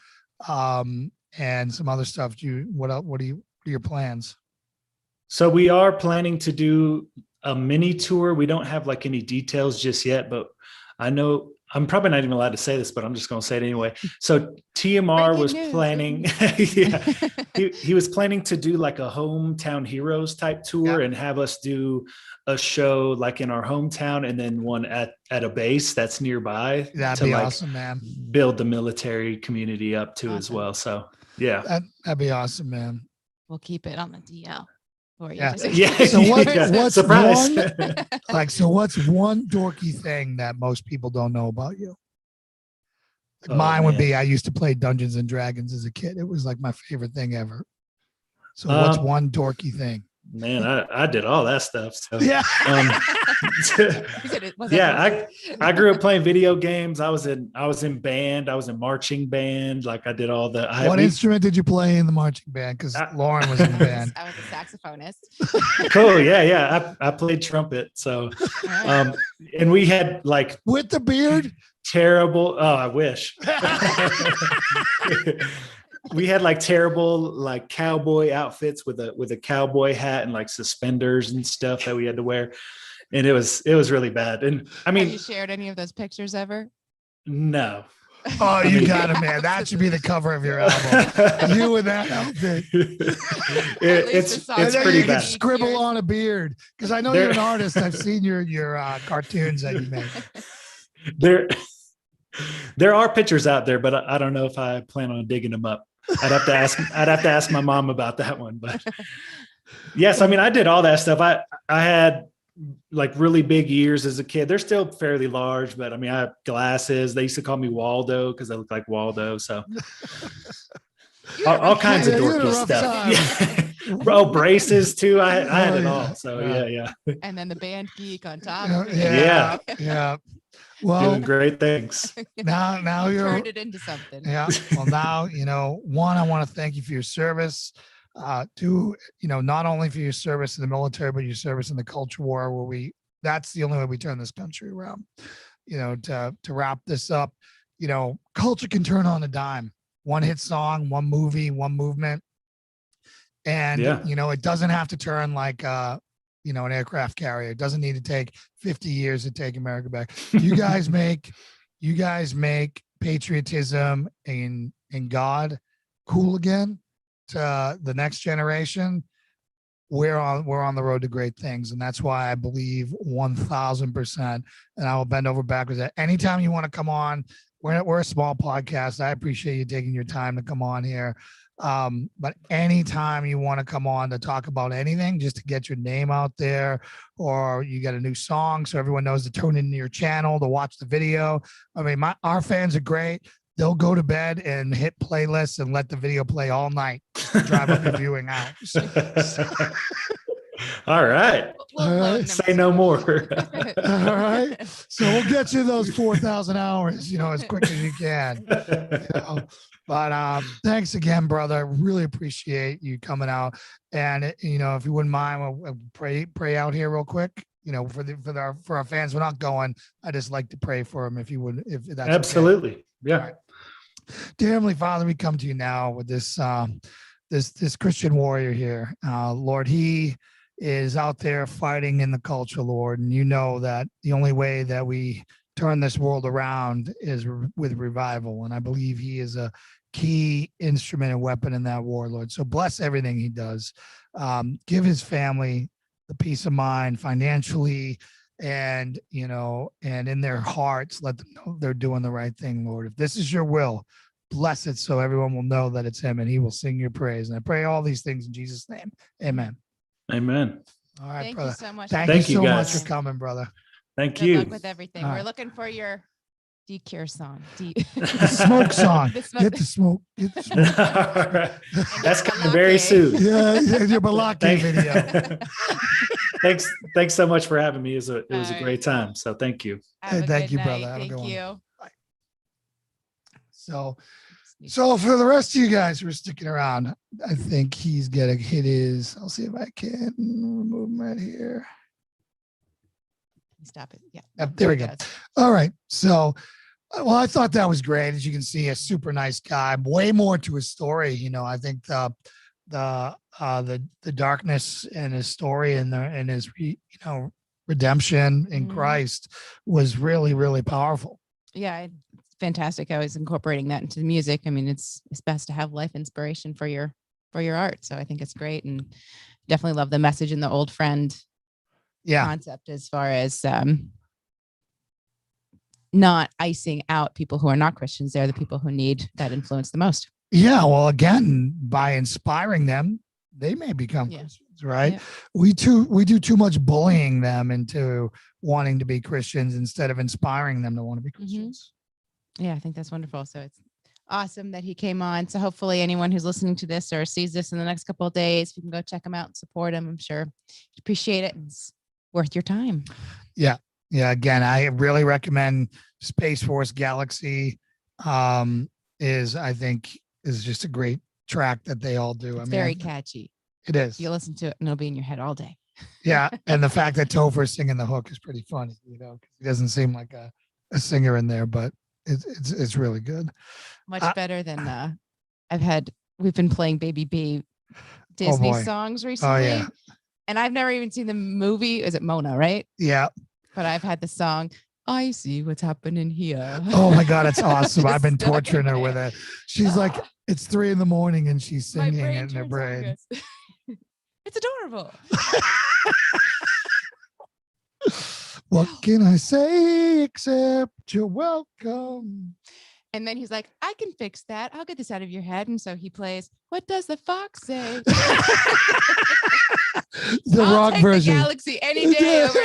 and some other stuff. What are your plans? So we are planning to do a mini tour. We don't have any details just yet, but I know I'm probably not even allowed to say this, but I'm just going to say it anyway. So TMR was planning, he was planning to do a hometown heroes type tour and have us do a show in our hometown and then one at a base that's nearby. That'd be awesome, man. Build the military community up too as well. So yeah, that'd be awesome, man. We'll keep it on the DL. Yeah. So what's surprise? What's one dorky thing that most people don't know about you? Mine would be I used to play Dungeons and Dragons as a kid. It was my favorite thing ever. So what's one dorky thing? Man, I did all that stuff. So, yeah. I grew up playing video games. I was in band. I was in marching band. I did all the. What instrument did you play in the marching band? Because Lauren was in the band. I was a saxophonist. Cool. Yeah. I played trumpet. So, and we had with the beard. Terrible. Oh, I wish. We had terrible cowboy outfits with a cowboy hat and suspenders and stuff that we had to wear, and it was really bad. And I mean, have you shared any of those pictures ever? No. Oh, you got it, man. That should be the cover of your album. You with that outfit. It's pretty you bad. Can scribble on a beard because I know you're an artist. I've seen your cartoons that you make. There are pictures out there, but I don't know if I plan on digging them up. I'd have to ask my mom about that one. But yes, I mean, I did all that stuff. I had really big ears as a kid. They're still fairly large, but I mean, I have glasses. They used to call me Waldo because I look like Waldo. So all kinds of dorky stuff. Oh, braces too. I had it all. So yeah. And then the band geek on top. Yeah. Well, doing great things. Now you're turned it into something. Yeah. Well, now, one, I want to thank you for your service. Two, not only for your service in the military, but your service in the culture war that's the only way we turn this country around. To wrap this up, culture can turn on a dime. One hit song, one movie, one movement. And, it doesn't have to turn an aircraft carrier. It doesn't need to take 50 years to take America back. You guys make patriotism in God cool again to the next generation, we're on the road to great things. And that's why I believe 1000%. And I will bend over backwards. Anytime you want to come on, we're a small podcast. I appreciate you taking your time to come on here. But anytime you want to come on to talk about anything, just to get your name out there, or you got a new song so everyone knows to tune into your channel to watch the video. I mean, our fans are great. They'll go to bed and hit playlists and let the video play all night to drive up your viewing hours. All right. Say no more. All right. So we'll get you those 4,000 hours, as quick as you can. But thanks again, brother. I really appreciate you coming out. And if you wouldn't mind, we'll pray out here real quick. For our fans, we're not going. I just like to pray for them, if you would, if that's absolutely okay. Yeah. Right. Dear Heavenly Father, we come to you now with this this Christian warrior here, Lord. He is out there fighting in the culture, Lord, and you know that the only way that we turn this world around is with revival. And I believe he is a key instrument and weapon in that war, Lord. So bless everything he does. Give his family the peace of mind financially, and and in their hearts, let them know they're doing the right thing, Lord. If this is your will, bless it so everyone will know that it's him, and he will sing your praise. And I pray all these things in Jesus' name. Amen. Amen. All right, Thank brother. you so much. Thank you so much for coming, brother. Thank Good you. luck with everything. All We're right. looking for your D.Cure song. The smoke song. The smoke. Get the smoke. Get the smoke. All right. That's your coming very balake. soon. Yeah, your Balake video. Thanks so much for having me. It was All a right. great time. So thank you. Have a Thank good you, night. brother. Have a Thank good one. you. So for the rest of you guys who are sticking around, I think he's gonna hit his. I'll see if I can remove him right here. Stop it. Yeah. Yep, there we go. Yes. All right. So, well, I thought that was great. As you can see, a super nice guy. Way more to his story. I think the darkness in his story and his redemption in Christ was really, really powerful. Yeah, it's fantastic. I was incorporating that into the music. I mean, it's best to have life inspiration for your art. So I think it's great, and definitely love the message in the old friend concept, as far as not icing out people who are not Christians. They're the people who need that influence the most. Yeah. Well, again, by inspiring them, they may become Christians, right? Yeah. We do too much bullying them into wanting to be Christians instead of inspiring them to want to be Christians. Yeah, I think that's wonderful. So it's awesome that he came on. So hopefully anyone who's listening to this or sees this in the next couple of days, if you can go check him out and support him, I'm sure you'd appreciate it. It's worth your time. Yeah. Yeah. Again, I really recommend Space Force Galaxy. I think is just a great track that they all do. It's very catchy. It is. You listen to it and it'll be in your head all day. Yeah. And the fact that Topher's singing the hook is pretty funny, because he doesn't seem like a singer in there, but it's really good. Much better than we've been playing Baby B Disney songs recently. Oh, yeah. And I've never even seen the movie. Is it Mona, right? Yeah. But I've had the song, I See What's Happening Here. Oh my God, it's awesome. I've been torturing her with it. She's like, it's 3 a.m. and she's singing it in her brain. It's adorable. What can I say except you're welcome? And then he's like, I can fix that. I'll get this out of your head. And so he plays, What Does the Fox Say? I'll rock take version. The Galaxy any day over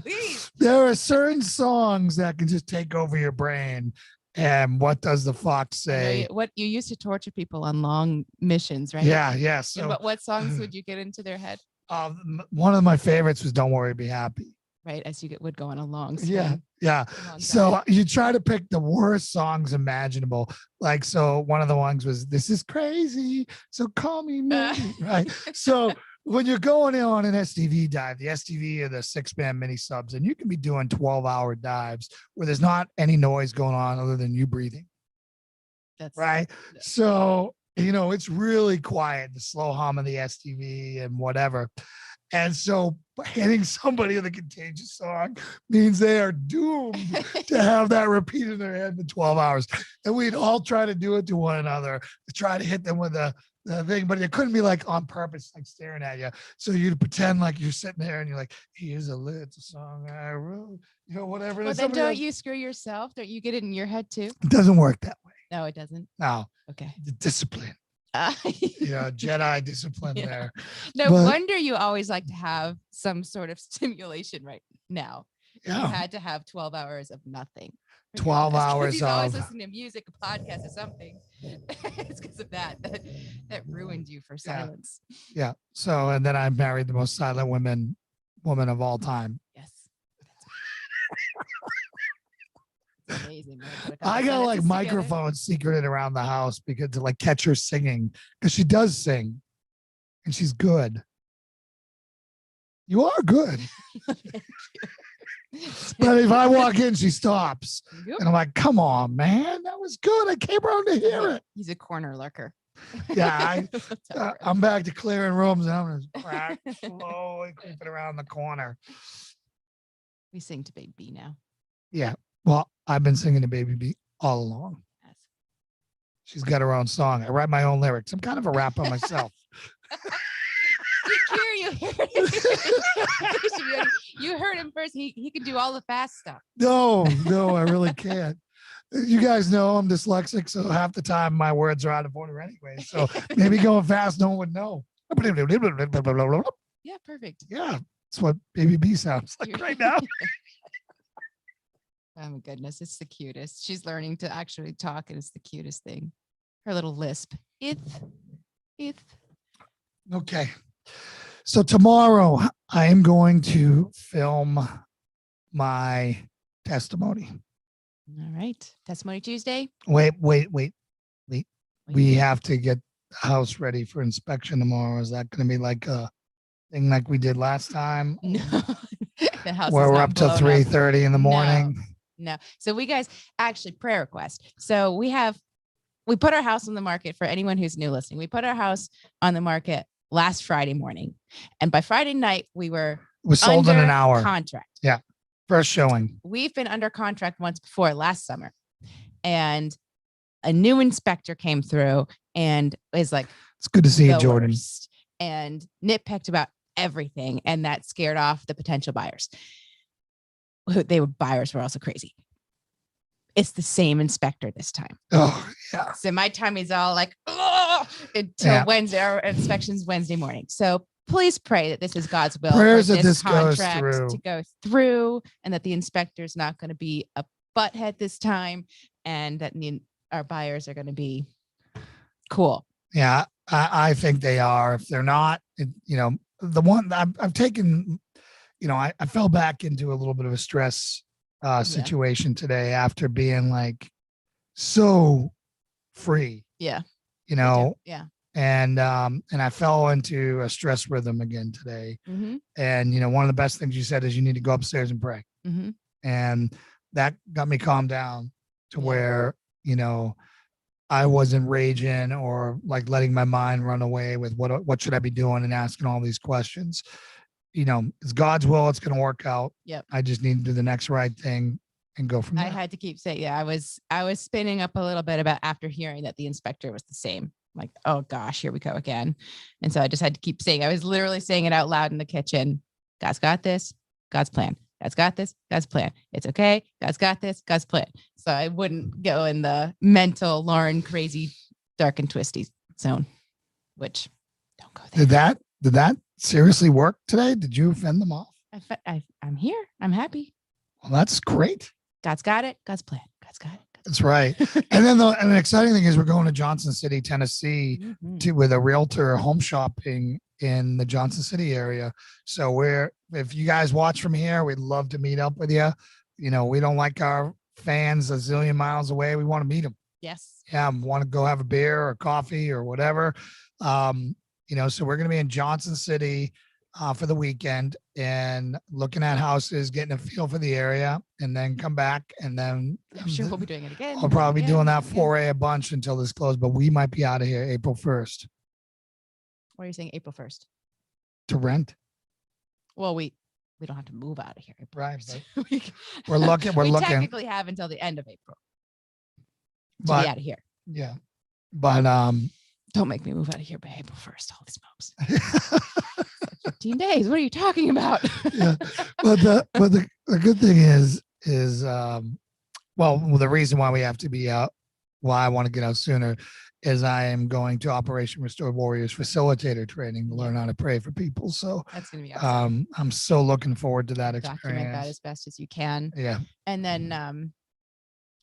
Please. There are certain songs that can just take over your brain. And What Does the Fox Say? What you used to torture people on long missions, right? Yeah. So what songs would you get into their head? One of my favorites was Don't Worry, Be Happy. Right, as you would go on a long swim. Yeah. So you try to pick the worst songs imaginable. Like, so one of the ones was, This Is Crazy, so call me maybe, right? So when you're going on an STV dive, the STV are the 6-man mini subs, and you can be doing 12-hour dives where there's not any noise going on other than you breathing. That's right. Yeah. So, it's really quiet, the slow hum of the STV and whatever. And so hitting somebody with a contagious song means they are doomed to have that repeat in their head for 12 hours. And we'd all try to do it to one another, to try to hit them with the thing, but it couldn't be like on purpose, like staring at you. So you'd pretend like you're sitting there and you're like, here's it's a song I wrote, whatever. Well, then don't you screw yourself? Don't you get it in your head too? It doesn't work that way. No, it doesn't. No. Okay. The discipline. Jedi discipline there. No wonder you always like to have some sort of stimulation right now. Yeah. You had to have 12 hours of nothing. 12 hours he's of always listening to music, a podcast, or something. It's because of that ruined you for silence. Yeah. So, and then I married the most silent woman of all time. Yes. It's amazing. I got like microphones secreted around the house because to like catch her singing, because she does sing and she's good. You are good. But if I walk in, she stops. Yep. And I'm like, come on, man, that was good. I came around to hear it. He's a corner lurker. Yeah, I'm back to clearing rooms and I'm just crack slowly creeping around the corner. We sing to Baby B now. Yeah. Well, I've been singing to Baby B all along. Yes. She's got her own song. I write my own lyrics. I'm kind of a rapper myself. D.Cure, you heard him. You heard him first. He can do all the fast stuff. No, I really can't. You guys know I'm dyslexic, so half the time my words are out of order anyway. So maybe going fast, no one would know. Yeah, perfect. Yeah, that's what Baby B sounds like right now. Oh my goodness, it's the cutest. She's learning to actually talk, and it's the cutest thing. Her little lisp. If. Okay. So tomorrow I am going to film my testimony. All right. Testimony Tuesday. Wait. We have to get the house ready for inspection tomorrow. Is that going to be like a thing like we did last time? No. The house where we're up till 3:30 in the morning. No. So we guys actually prayer request. So we put our house on the market for anyone who's new listening. We put our house on the market last Friday morning. And by Friday night, we sold in an hour contract. Yeah. First showing. We've been under contract once before last summer. And a new inspector came through and is like, it's good to see you, Jordan. And nitpicked about everything. And that scared off the potential buyers. Buyers were also crazy. It's the same inspector this time. Oh, yeah. So my tummy's all like, oh, until Wednesday. Our inspection's Wednesday morning. So please pray that this is God's will. Prayers for that this goes contract through. to go through, and that the inspector's not going to be a butthead this time, and that our buyers are going to be cool. Yeah, I think they are. If they're not, the one I've taken, I fell back into a little bit of a stress situation today after being like so free. Yeah. Yeah. And I fell into a stress rhythm again today. Mm-hmm. And one of the best things you said is you need to go upstairs and pray. Mm-hmm. And that got me calmed down to where, I wasn't raging or like letting my mind run away with what should I be doing and asking all these questions. It's God's will. It's going to work out. Yep. I just need to do the next right thing and go from there. I had to keep saying, I was spinning up a little bit about after hearing that the inspector was the same. Like, oh gosh, here we go again. And so I just had to keep saying, I was literally saying it out loud in the kitchen. God's got this. God's plan. God's got this. God's plan. It's okay. God's got this. God's plan. So I wouldn't go in the mental, Lauren, crazy, dark and twisty zone, which don't go there. Did that seriously work today? Did you fend them off? I'm here. I'm happy. Well, that's great. God's got it. God's plan. God's got it. That's right. And then and the exciting thing is we're going to Johnson City, Tennessee, with a realtor home shopping in the Johnson City area. So if you guys watch from here, we'd love to meet up with you. We don't like our fans a zillion miles away. We want to meet them. Yes. Yeah. Want to go have a beer or coffee or whatever. So we're going to be in Johnson City for the weekend and looking at houses, getting a feel for the area, and then come back. And then I'm sure we'll be doing it again. I'll probably be doing that foray a bunch until this closed, but we might be out of here April 1st. What are you saying? April 1st? To rent. Well, we don't have to move out of here. Right, but we, we're looking. We're we looking. technically have until the end of April to But be out of here. yeah, but Don't make me move out of here by April 1st. Holy smokes. 15 days. What are you talking about? yeah, but the good thing is well, the reason why we have to be out, why I want to get out sooner, is I am going to Operation Restored Warriors facilitator training to learn how to pray for people. So that's gonna be awesome. I'm so looking forward to that experience. Document that as best as you can. Yeah. And then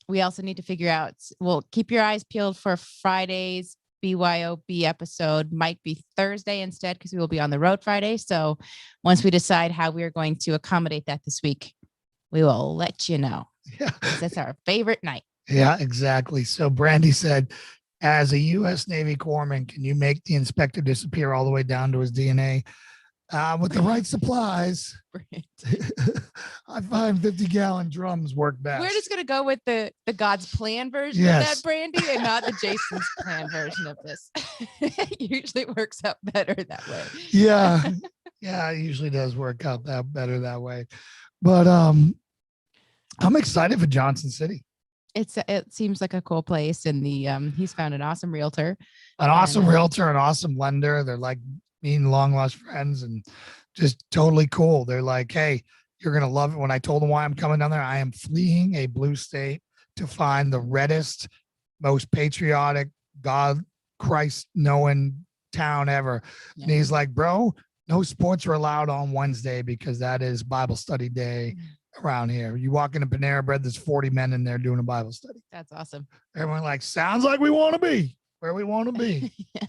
we also need to figure out, well, keep your eyes peeled for Friday's BYOB episode. Might be Thursday instead, because we will be on the road Friday. So once we decide how we are going to accommodate that this week, we will let you know. Yeah. That's our favorite night. Yeah, exactly. So Brandy said, as a U.S. Navy corpsman, can you make the inspector disappear all the way down to his DNA? With the right supplies, I find 50-gallon drums work best. We're just gonna go with the God's plan version Yes. of that, Brandy, and not the Jason's plan version of this. It usually works out better that way. Yeah, yeah, it usually does work out better that way. But I'm excited for Johnson City. It seems like a cool place, and he's found an awesome realtor, An awesome realtor, an awesome lender. They're like me and long lost friends, and just totally cool. They're like, hey, you're gonna love it. When I told them why I'm coming down there, I am fleeing a blue state to find the reddest, most patriotic, God, Christ knowing town ever. Yeah. And he's like, bro, no sports are allowed on Wednesday because that is Bible study day around here. You walk into Panera Bread, there's 40 men in there doing a Bible study. That's awesome. Everyone like, sounds like we want to be where we want to be. Yeah.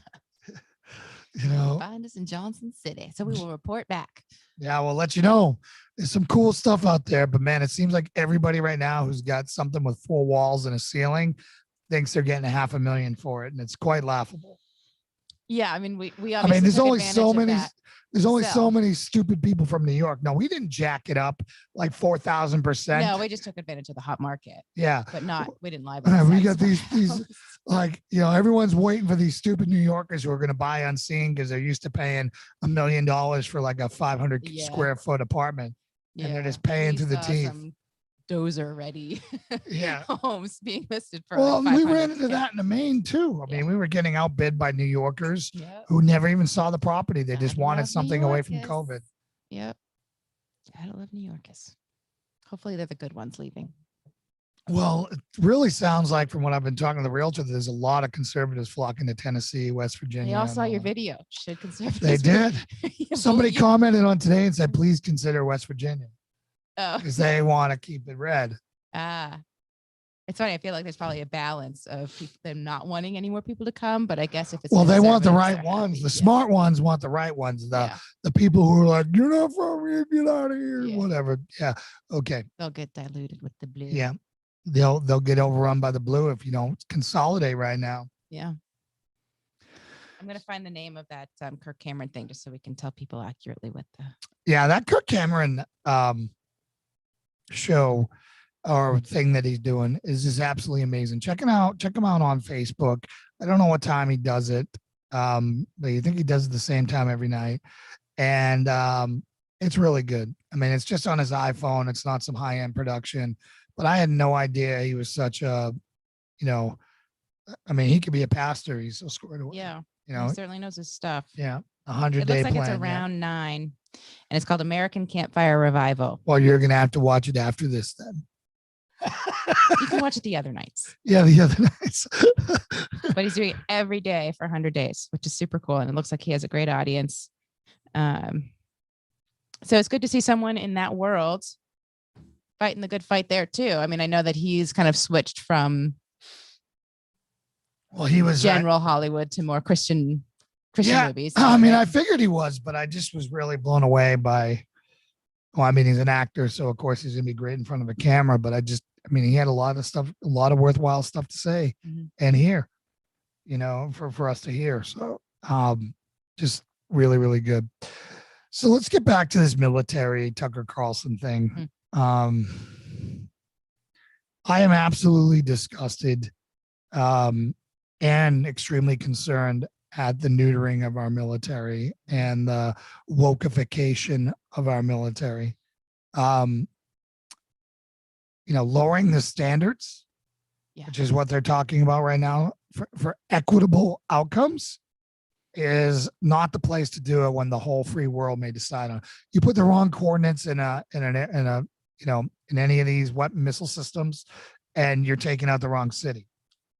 You know, Find us in Johnson City, so we will report back. yeah, we'll let you know. There's some cool stuff out there, but man, it seems like everybody right now who's got something with 4 walls and a ceiling thinks they're getting $500,000 for it, and it's quite laughable. Yeah, I mean, we I mean, there's took only advantage so of many. that. There's only So- so many stupid people from New York. No, we didn't jack it up like 4,000%. No, we just took advantage of the hot market, Yeah, but we didn't lie we about the got size. these like, you know, everyone's waiting for these stupid New Yorkers who are going to buy unseen because they're used to paying $1 million for like a 500 Yeah. square foot apartment. And they're just paying we to the saw teeth. some dozer ready Yeah. homes being listed for Well, like we ran 500K. into that in the main too. I mean, we were getting outbid by New Yorkers Yep. who never even saw the property. They Gotta just wanted love New something away from Yorkers. COVID. Yep. Gotta love New Yorkers. Hopefully they're the good ones leaving. Well, it really sounds like, from what I've been talking to the realtor, there's a lot of conservatives flocking to Tennessee, West Virginia. They all and saw your that. video. Should conservatives. They did. Yeah, Somebody believe- commented on today and said, please consider West Virginia Oh. because they want to keep it red. It's funny. I feel like there's probably a balance of them not wanting any more people to come, but I guess if it's Well, they want the conservatives, right they're ones. happy. The Yeah. smart ones want the right ones. Yeah. The people who are like, you're not from here, get out of here, Yeah. whatever. Yeah. Okay. They'll get diluted with the blue. Yeah. They'll get overrun by the blue if you don't consolidate right now. Yeah. I'm gonna find the name of that Kirk Cameron thing just so we can tell people accurately what the. Yeah, that Kirk Cameron show or thing that he's doing is just absolutely amazing. Check him out on Facebook. I don't know what time he does it, but you think he does it the same time every night, and it's really good. I mean, it's just on his iPhone. It's not some high-end production, but I had no idea he was such a, you know, I mean, he could be a pastor. He's so squared away. Yeah. You know, He certainly knows his stuff. yeah, It 100-day looks like plan. it's yeah. around 9, and it's called American Campfire Revival. Well, you're gonna have to watch it after this then. You can watch it the other nights, Yeah, the other nights. but he's doing it every day for 100 days, which is super cool. And it looks like he has a great audience. So it's good to see someone in that world fighting the good fight there too. I mean, I know that he's kind of switched from Well, he was general Hollywood to more Christian yeah, movies. I mean, right? I figured he was, but I just was really blown away by. Well, I mean, he's an actor, so of course he's gonna be great in front of a camera. But I mean, he had a lot of stuff, a lot of worthwhile stuff to say Mhm. and hear, you know, for us to hear. So, just really, really good. So let's get back to this military Tucker Carlson thing. I am absolutely disgusted, and extremely concerned at the neutering of our military and the wokeification of our military. Lowering the standards, which is what they're talking about right now for equitable outcomes, is not the place to do it when the whole free world may decide on. You put the wrong coordinates in any of these weapon missile systems, and you're taking out the wrong city.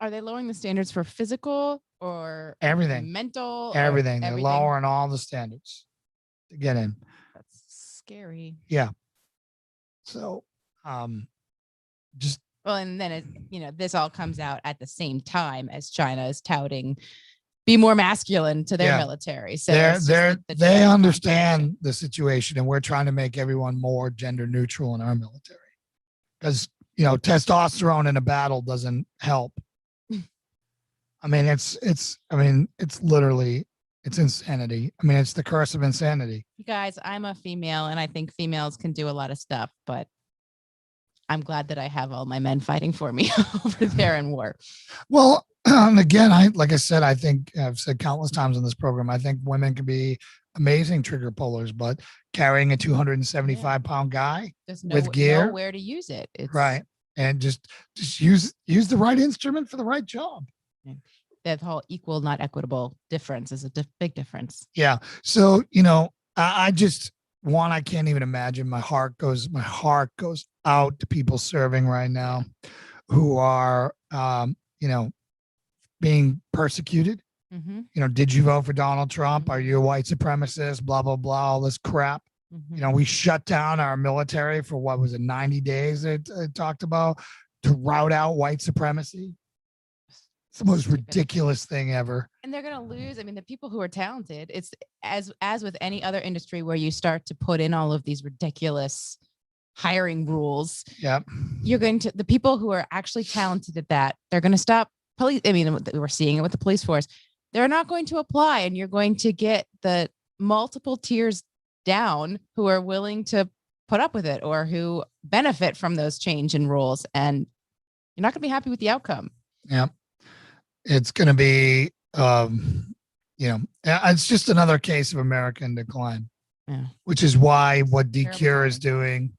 Are they lowering the standards for physical or everything, mental? Everything. They're lowering all the standards to get in. That's scary. Yeah. So, just well, and then this all comes out at the same time as China is touting be more masculine to their military. So they understand the situation, and we're trying to make everyone more gender neutral in our military, because testosterone in a battle doesn't help. I mean, it's literally, it's insanity. I mean, it's the curse of insanity. You guys, I'm a female, and I think females can do a lot of stuff, but I'm glad that I have all my men fighting for me over there in war. Well, again, like I said, I think I've said countless times on this program, I think women can be amazing trigger pullers, but carrying a 275-pound guy with gear, know where to use it. It's, right. And just use the right instrument for the right job. That whole equal, not equitable difference is a big difference. Yeah. So, I just, I can't even imagine. My heart goes out to people serving right now who are, being persecuted. Mm-hmm. Did you vote for Donald Trump? Are you a white supremacist? Blah, blah, blah, all this crap. Mm-hmm. We shut down our military for 90 days it talked about, to rout out white supremacy. It's the most ridiculous thing ever. And they're going to lose. I mean, the people who are talented, it's as with any other industry where you start to put in all of these ridiculous hiring rules. Yep. The people who are actually talented at that, they're going to stop police. I mean, we're seeing it with the police force. They're not going to apply, and you're going to get the multiple tiers down who are willing to put up with it or who benefit from those change in rules. And you're not going to be happy with the outcome. Yeah. It's going to be, it's just another case of American decline, which is why what DCure is doing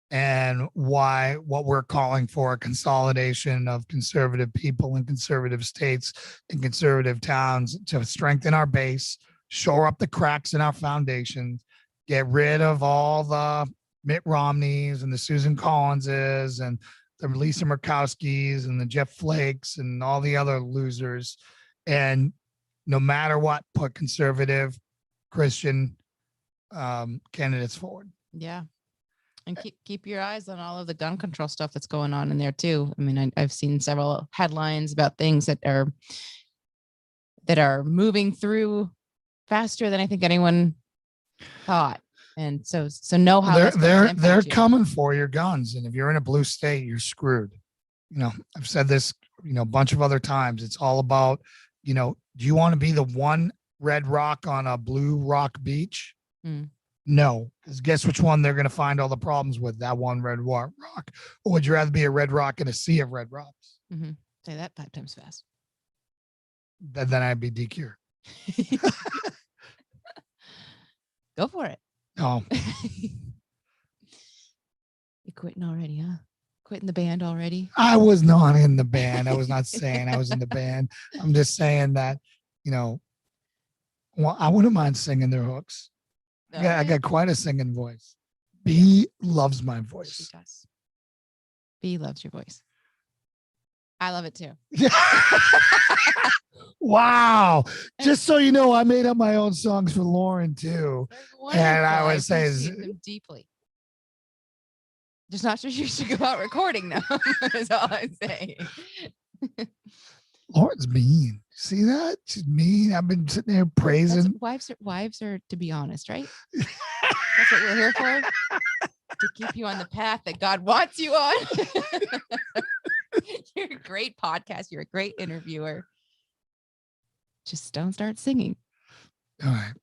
and why what we're calling for a consolidation of conservative people in conservative states and conservative towns to strengthen our base, shore up the cracks in our foundations, get rid of all the Mitt Romneys and the Susan Collinses and the Lisa Murkowskis and the Jeff Flakes and all the other losers. And no matter what, put conservative Christian candidates forward. Yeah. And keep your eyes on all of the gun control stuff that's going on in there too. I mean, I've seen several headlines about things that are moving through faster than I think anyone thought. And so know how they're coming for your guns. And if you're in a blue state, you're screwed. I've said this, a bunch of other times. It's all about, do you want to be the one red rock on a blue rock beach? No, because guess which one they're going to find all the problems with? That one red rock. Or would you rather be a red rock in a sea of red rocks? Mm-hmm. Say that 5 times fast. Then I'd be DCure. Go for it. Oh. You quitting already, huh? Quitting the band already? I was not in the band. I was not saying I was in the band. I'm just saying that, well, I wouldn't mind singing their hooks. Okay. I got quite a singing voice. B loves my voice. She does. B loves your voice. I love it too. Wow. Just so you know, I made up my own songs for Lauren too. And I would say them deeply. Just not sure you should go out recording them. Is all I'm saying. Lauren's mean. See that? She's mean. I've been sitting there praising. Wives are, to be honest, right? That's what we're here for. To keep you on the path that God wants you on. You're a great podcast. You're a great interviewer. Just don't start singing. All right.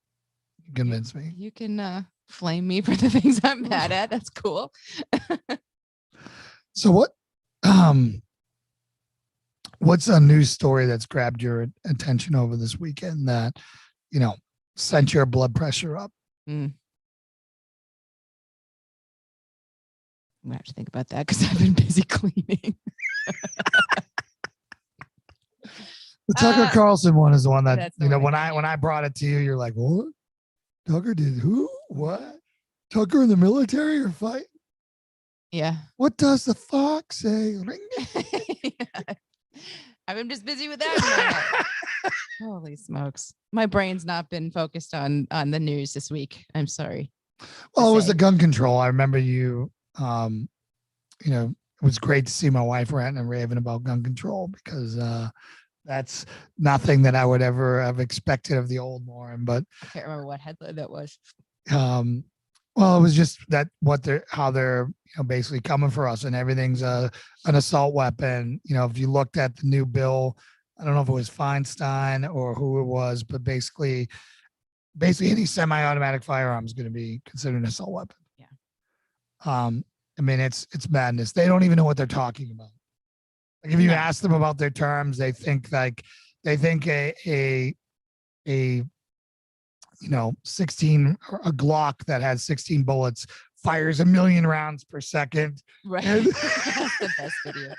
You convince me. You can flame me for the things I'm bad at. That's cool. What's a news story that's grabbed your attention over this weekend that, sent your blood pressure up? I'm gonna have to think about that because I've been busy cleaning. The Tucker Carlson one is the one that, That's the one when I I brought it to you, you're like, what? Tucker did who? What? Tucker in the military or fight? Yeah. What does the fox say? Ring. I'm just busy with that. Holy smokes. My brain's not been focused on the news this week. I'm sorry. Well, it was the gun control. I remember you, it was great to see my wife ranting and raving about gun control because that's nothing that I would ever have expected of the old Lauren. But I can't remember what headline that was. Well, it was just that how they're basically coming for us, and everything's an assault weapon. If you looked at the new bill, I don't know if it was Feinstein or who it was, but basically any semi-automatic firearm is going to be considered an assault weapon. Yeah. I mean, it's madness. They don't even know what they're talking about. Like if you ask them about their terms, they think a 16 or a Glock that has 16 bullets fires 1 million rounds per second. Right. That's the best video.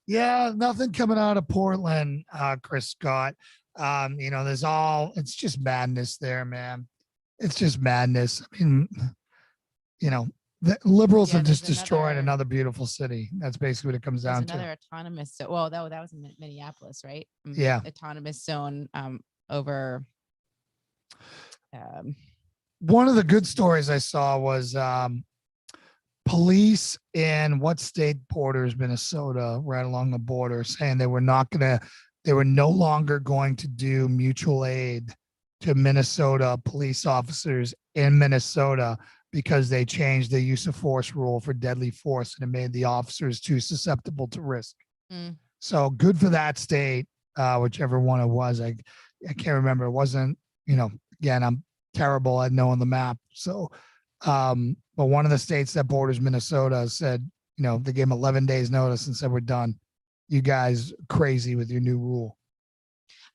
Yeah, nothing coming out of Portland, Chris Scott. It's just madness there, man. It's just madness. I mean, the liberals have just destroyed another beautiful city. That's basically what it comes down to. Another autonomous. Well, that was in Minneapolis, right? Yeah. Autonomous zone over. One of the good stories I saw was police in what state? Porter's, Minnesota, right along the border, saying they were no longer going to do mutual aid to Minnesota police officers in Minnesota because they changed the use of force rule for deadly force and it made the officers too susceptible to risk. So good for that state, whichever one it was. I can't remember. It wasn't, again, I'm terrible at knowing the map. So, but one of the states that borders Minnesota said, they gave them 11 days notice and said, we're done. You guys crazy with your new rule.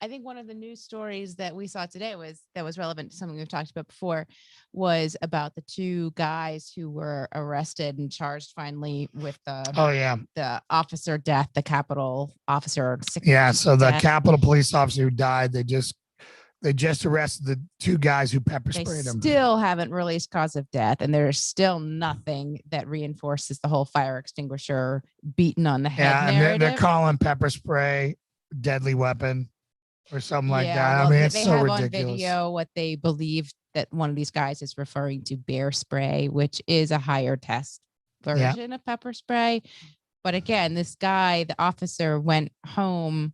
I think one of the news stories that we saw today that was relevant to something we've talked about before was about the two guys who were arrested and charged finally with the officer death, the Capitol officer. So the Capitol police officer who died, they just arrested the two guys who pepper sprayed him. Still haven't released cause of death, and there's still nothing that reinforces the whole fire extinguisher beaten on the head. Yeah, and they're calling pepper spray deadly weapon or something like that. Well, I mean, it's so ridiculous. On video what they believe that one of these guys is referring to bear spray, which is a higher test version of pepper spray. But again, this guy, the officer, went home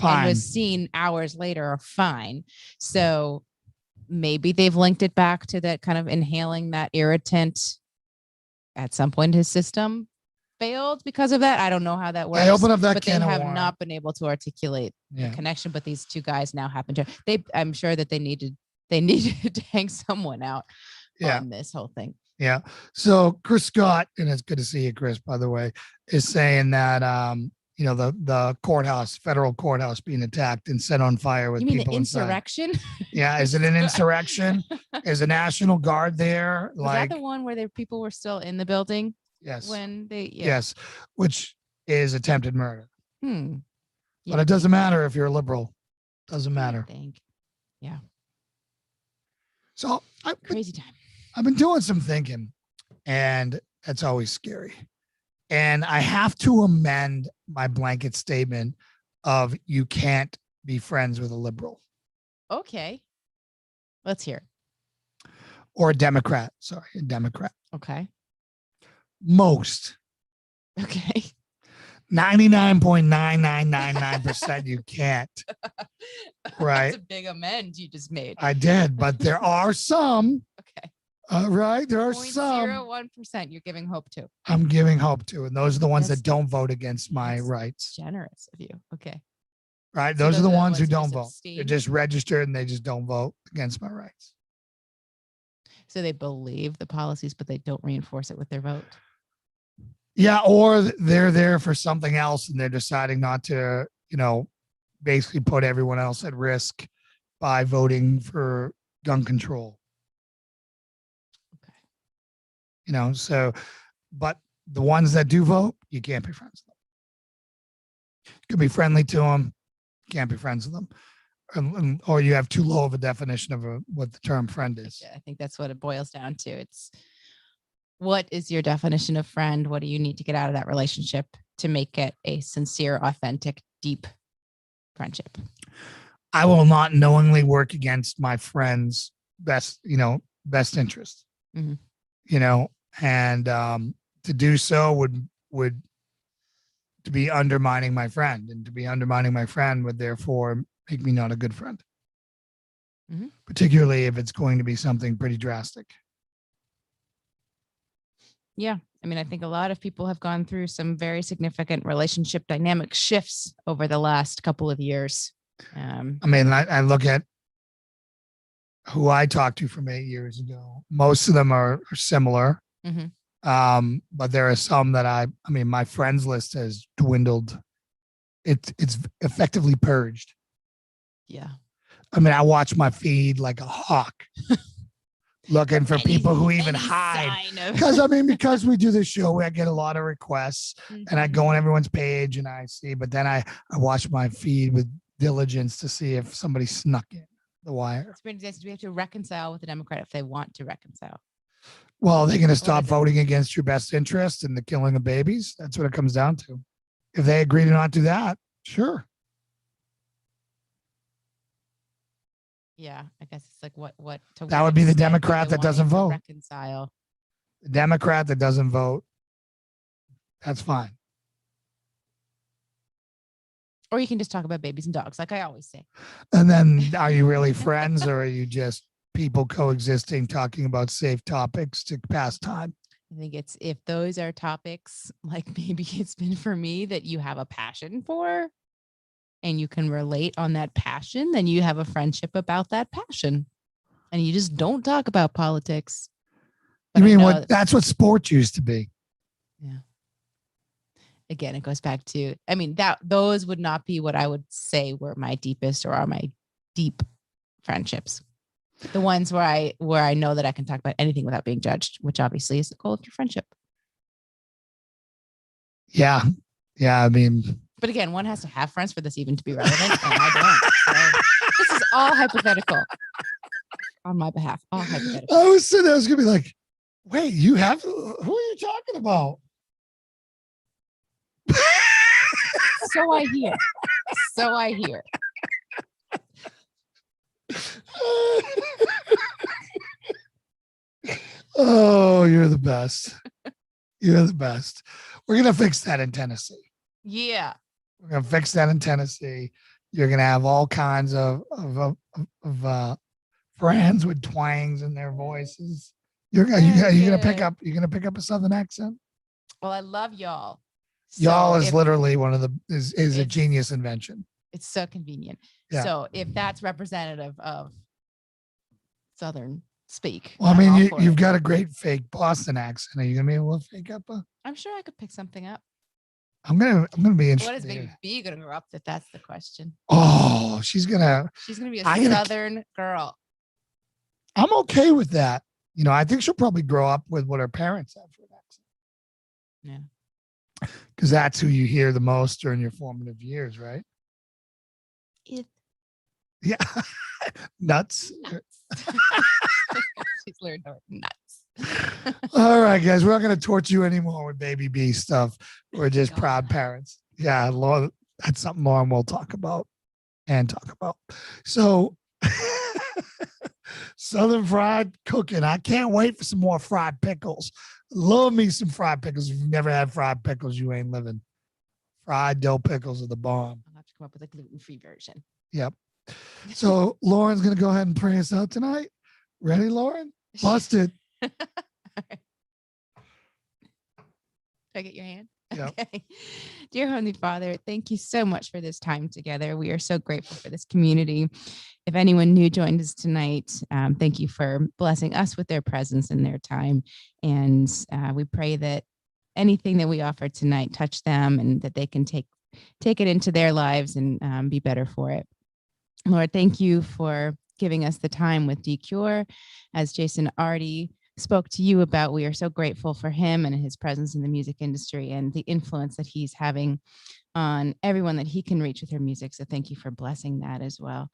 and was seen hours later fine. So maybe they've linked it back to that kind of inhaling that irritant. At some point, his system failed because of that. I don't know how that works. I open up that but can they of have worms. not been able to articulate the connection. But these two guys now happen to. I'm sure that they needed to hang someone out on this whole thing. Yeah. So Chris Scott, and it's good to see you, Chris, by the way, is saying that the courthouse, federal courthouse being attacked and set on fire with people inside. Insurrection? Yeah. Is it an insurrection? Is a National Guard there? Was that the one where people were still in the building? Yes. When they yes, which is attempted murder. Yeah, but it doesn't matter if you're a liberal. Doesn't matter. I think. Yeah. So crazy time. I've been doing some thinking, and that's always scary. And I have to amend my blanket statement of you can't be friends with a liberal. Okay. Let's hear. Or a Democrat. Sorry, a Democrat. Okay. Most. Okay. 99.9999% you can't. Right. That's a big amend you just made. I did, but there are some. Okay. Right. There are some. 0.01% you're giving hope to. I'm giving hope to. And those are the ones that don't vote against my rights. Generous of you. Okay. Right. Those are the ones who don't vote. They're just registered and they just don't vote against my rights. So they believe the policies, but they don't reinforce it with their vote. Yeah, or they're there for something else and they're deciding not to, basically put everyone else at risk by voting for gun control. Okay. So, but the ones that do vote, you can't be friends with them. You can be friendly to them, can't be friends with them. Or you have too low of a definition of what the term friend is. I think that's what it boils down to. It's what is your definition of friend? What do you need to get out of that relationship to make it a sincere, authentic, deep friendship? I will not knowingly work against my friend's best interest. Mhm. And to do so would to be undermining my friend, and to be undermining my friend would therefore make me not a good friend. Mhm. Particularly if it's going to be something pretty drastic. Yeah. I mean, I think a lot of people have gone through some very significant relationship dynamic shifts over the last couple of years. I look at who I talked to from 8 years ago. Most of them are similar. Mhm. But there are some that my friends list has dwindled. It's effectively purged. Yeah. I watch my feed like a hawk, looking for people who even hide. Because we do this show, I get a lot of requests, and I go on everyone's page and I see, but then I watch my feed with diligence to see if somebody snuck in the wire. Do we have to reconcile with the Democrat if they want to reconcile? Well, they're going to stop voting against your best interest and the killing of babies. That's what it comes down to. If they agree to not do that, sure. Yeah, I guess it's like what that would be the Democrat that doesn't vote. Reconcile. The Democrat that doesn't vote, that's fine. Or you can just talk about babies and dogs, like I always say. And then are you really friends, or are you just people coexisting, talking about safe topics to pass time? I think it's if those are topics like maybe it's been for me that you have a passion for and you can relate on that passion, then you have a friendship about that passion. And you just don't talk about politics. But you mean that's what sports used to be? Yeah. Again, it goes back to, those would not be what I would say were my deepest or are my deep friendships. The ones where I know that I can talk about anything without being judged, which obviously is the goal of your friendship. Yeah. Yeah. But again, one has to have friends for this even to be relevant, and I don't. So this is all hypothetical on my behalf. All hypothetical. I was sitting there, I was going to be like, wait, who are you talking about? So I hear. Oh, you're the best. You're the best. We're going to fix that in Tennessee. Yeah. We're going to fix that in Tennessee. You're going to have all kinds of friends with twangs in their voices. You're going to pick up a Southern accent. Well, I love y'all. Y'all is literally is a genius invention. It's so convenient. Yeah. So if that's representative of Southern speak. Well, you've got a great fake Boston accent. Are you gonna be able to fake up I'm sure I could pick something up. I'm gonna be interested. What is Baby B gonna grow up if that's the question? Oh, she's gonna be a Southern girl. I'm okay with that. I think she'll probably grow up with what her parents have for an accent. Yeah. Because that's who you hear the most during your formative years, right? Yeah. Nuts. She's learned her nuts. All right, guys. We're not going to torture you anymore with Baby B stuff. We're just proud parents. Yeah, Lauren, that's something Lauren will talk about. So, Southern fried cooking. I can't wait for some more fried pickles. Love me some fried pickles. If you've never had fried pickles, you ain't living. Fried dill pickles are the bomb. I'll have to come up with a gluten-free version. Yep. So Lauren's going to go ahead and pray us out tonight. Ready, Lauren? Busted. Right. Can I get your hand? Yep. Okay. Dear Heavenly Father, thank you so much for this time together. We are so grateful for this community. If anyone new joined us tonight, thank you for blessing us with their presence and their time. And we pray that anything that we offer tonight touch them, and that they can take it into their lives and be better for it. Lord, thank you for giving us the time with D.Cure. As Jason already spoke to you about, we are so grateful for him and his presence in the music industry and the influence that he's having on everyone that he can reach with her music. So thank you for blessing that as well.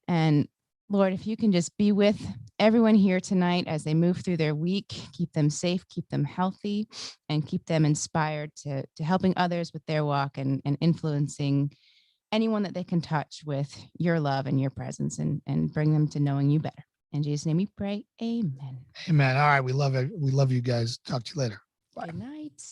And Lord, if you can just be with everyone here tonight as they move through their week, keep them safe, keep them healthy, and keep them inspired to helping others with their walk and influencing anyone that they can touch with your love and your presence, and bring them to knowing you better. In Jesus' name we pray. Amen. Amen. All right. We love it. We love you guys. Talk to you later. Bye. Good night.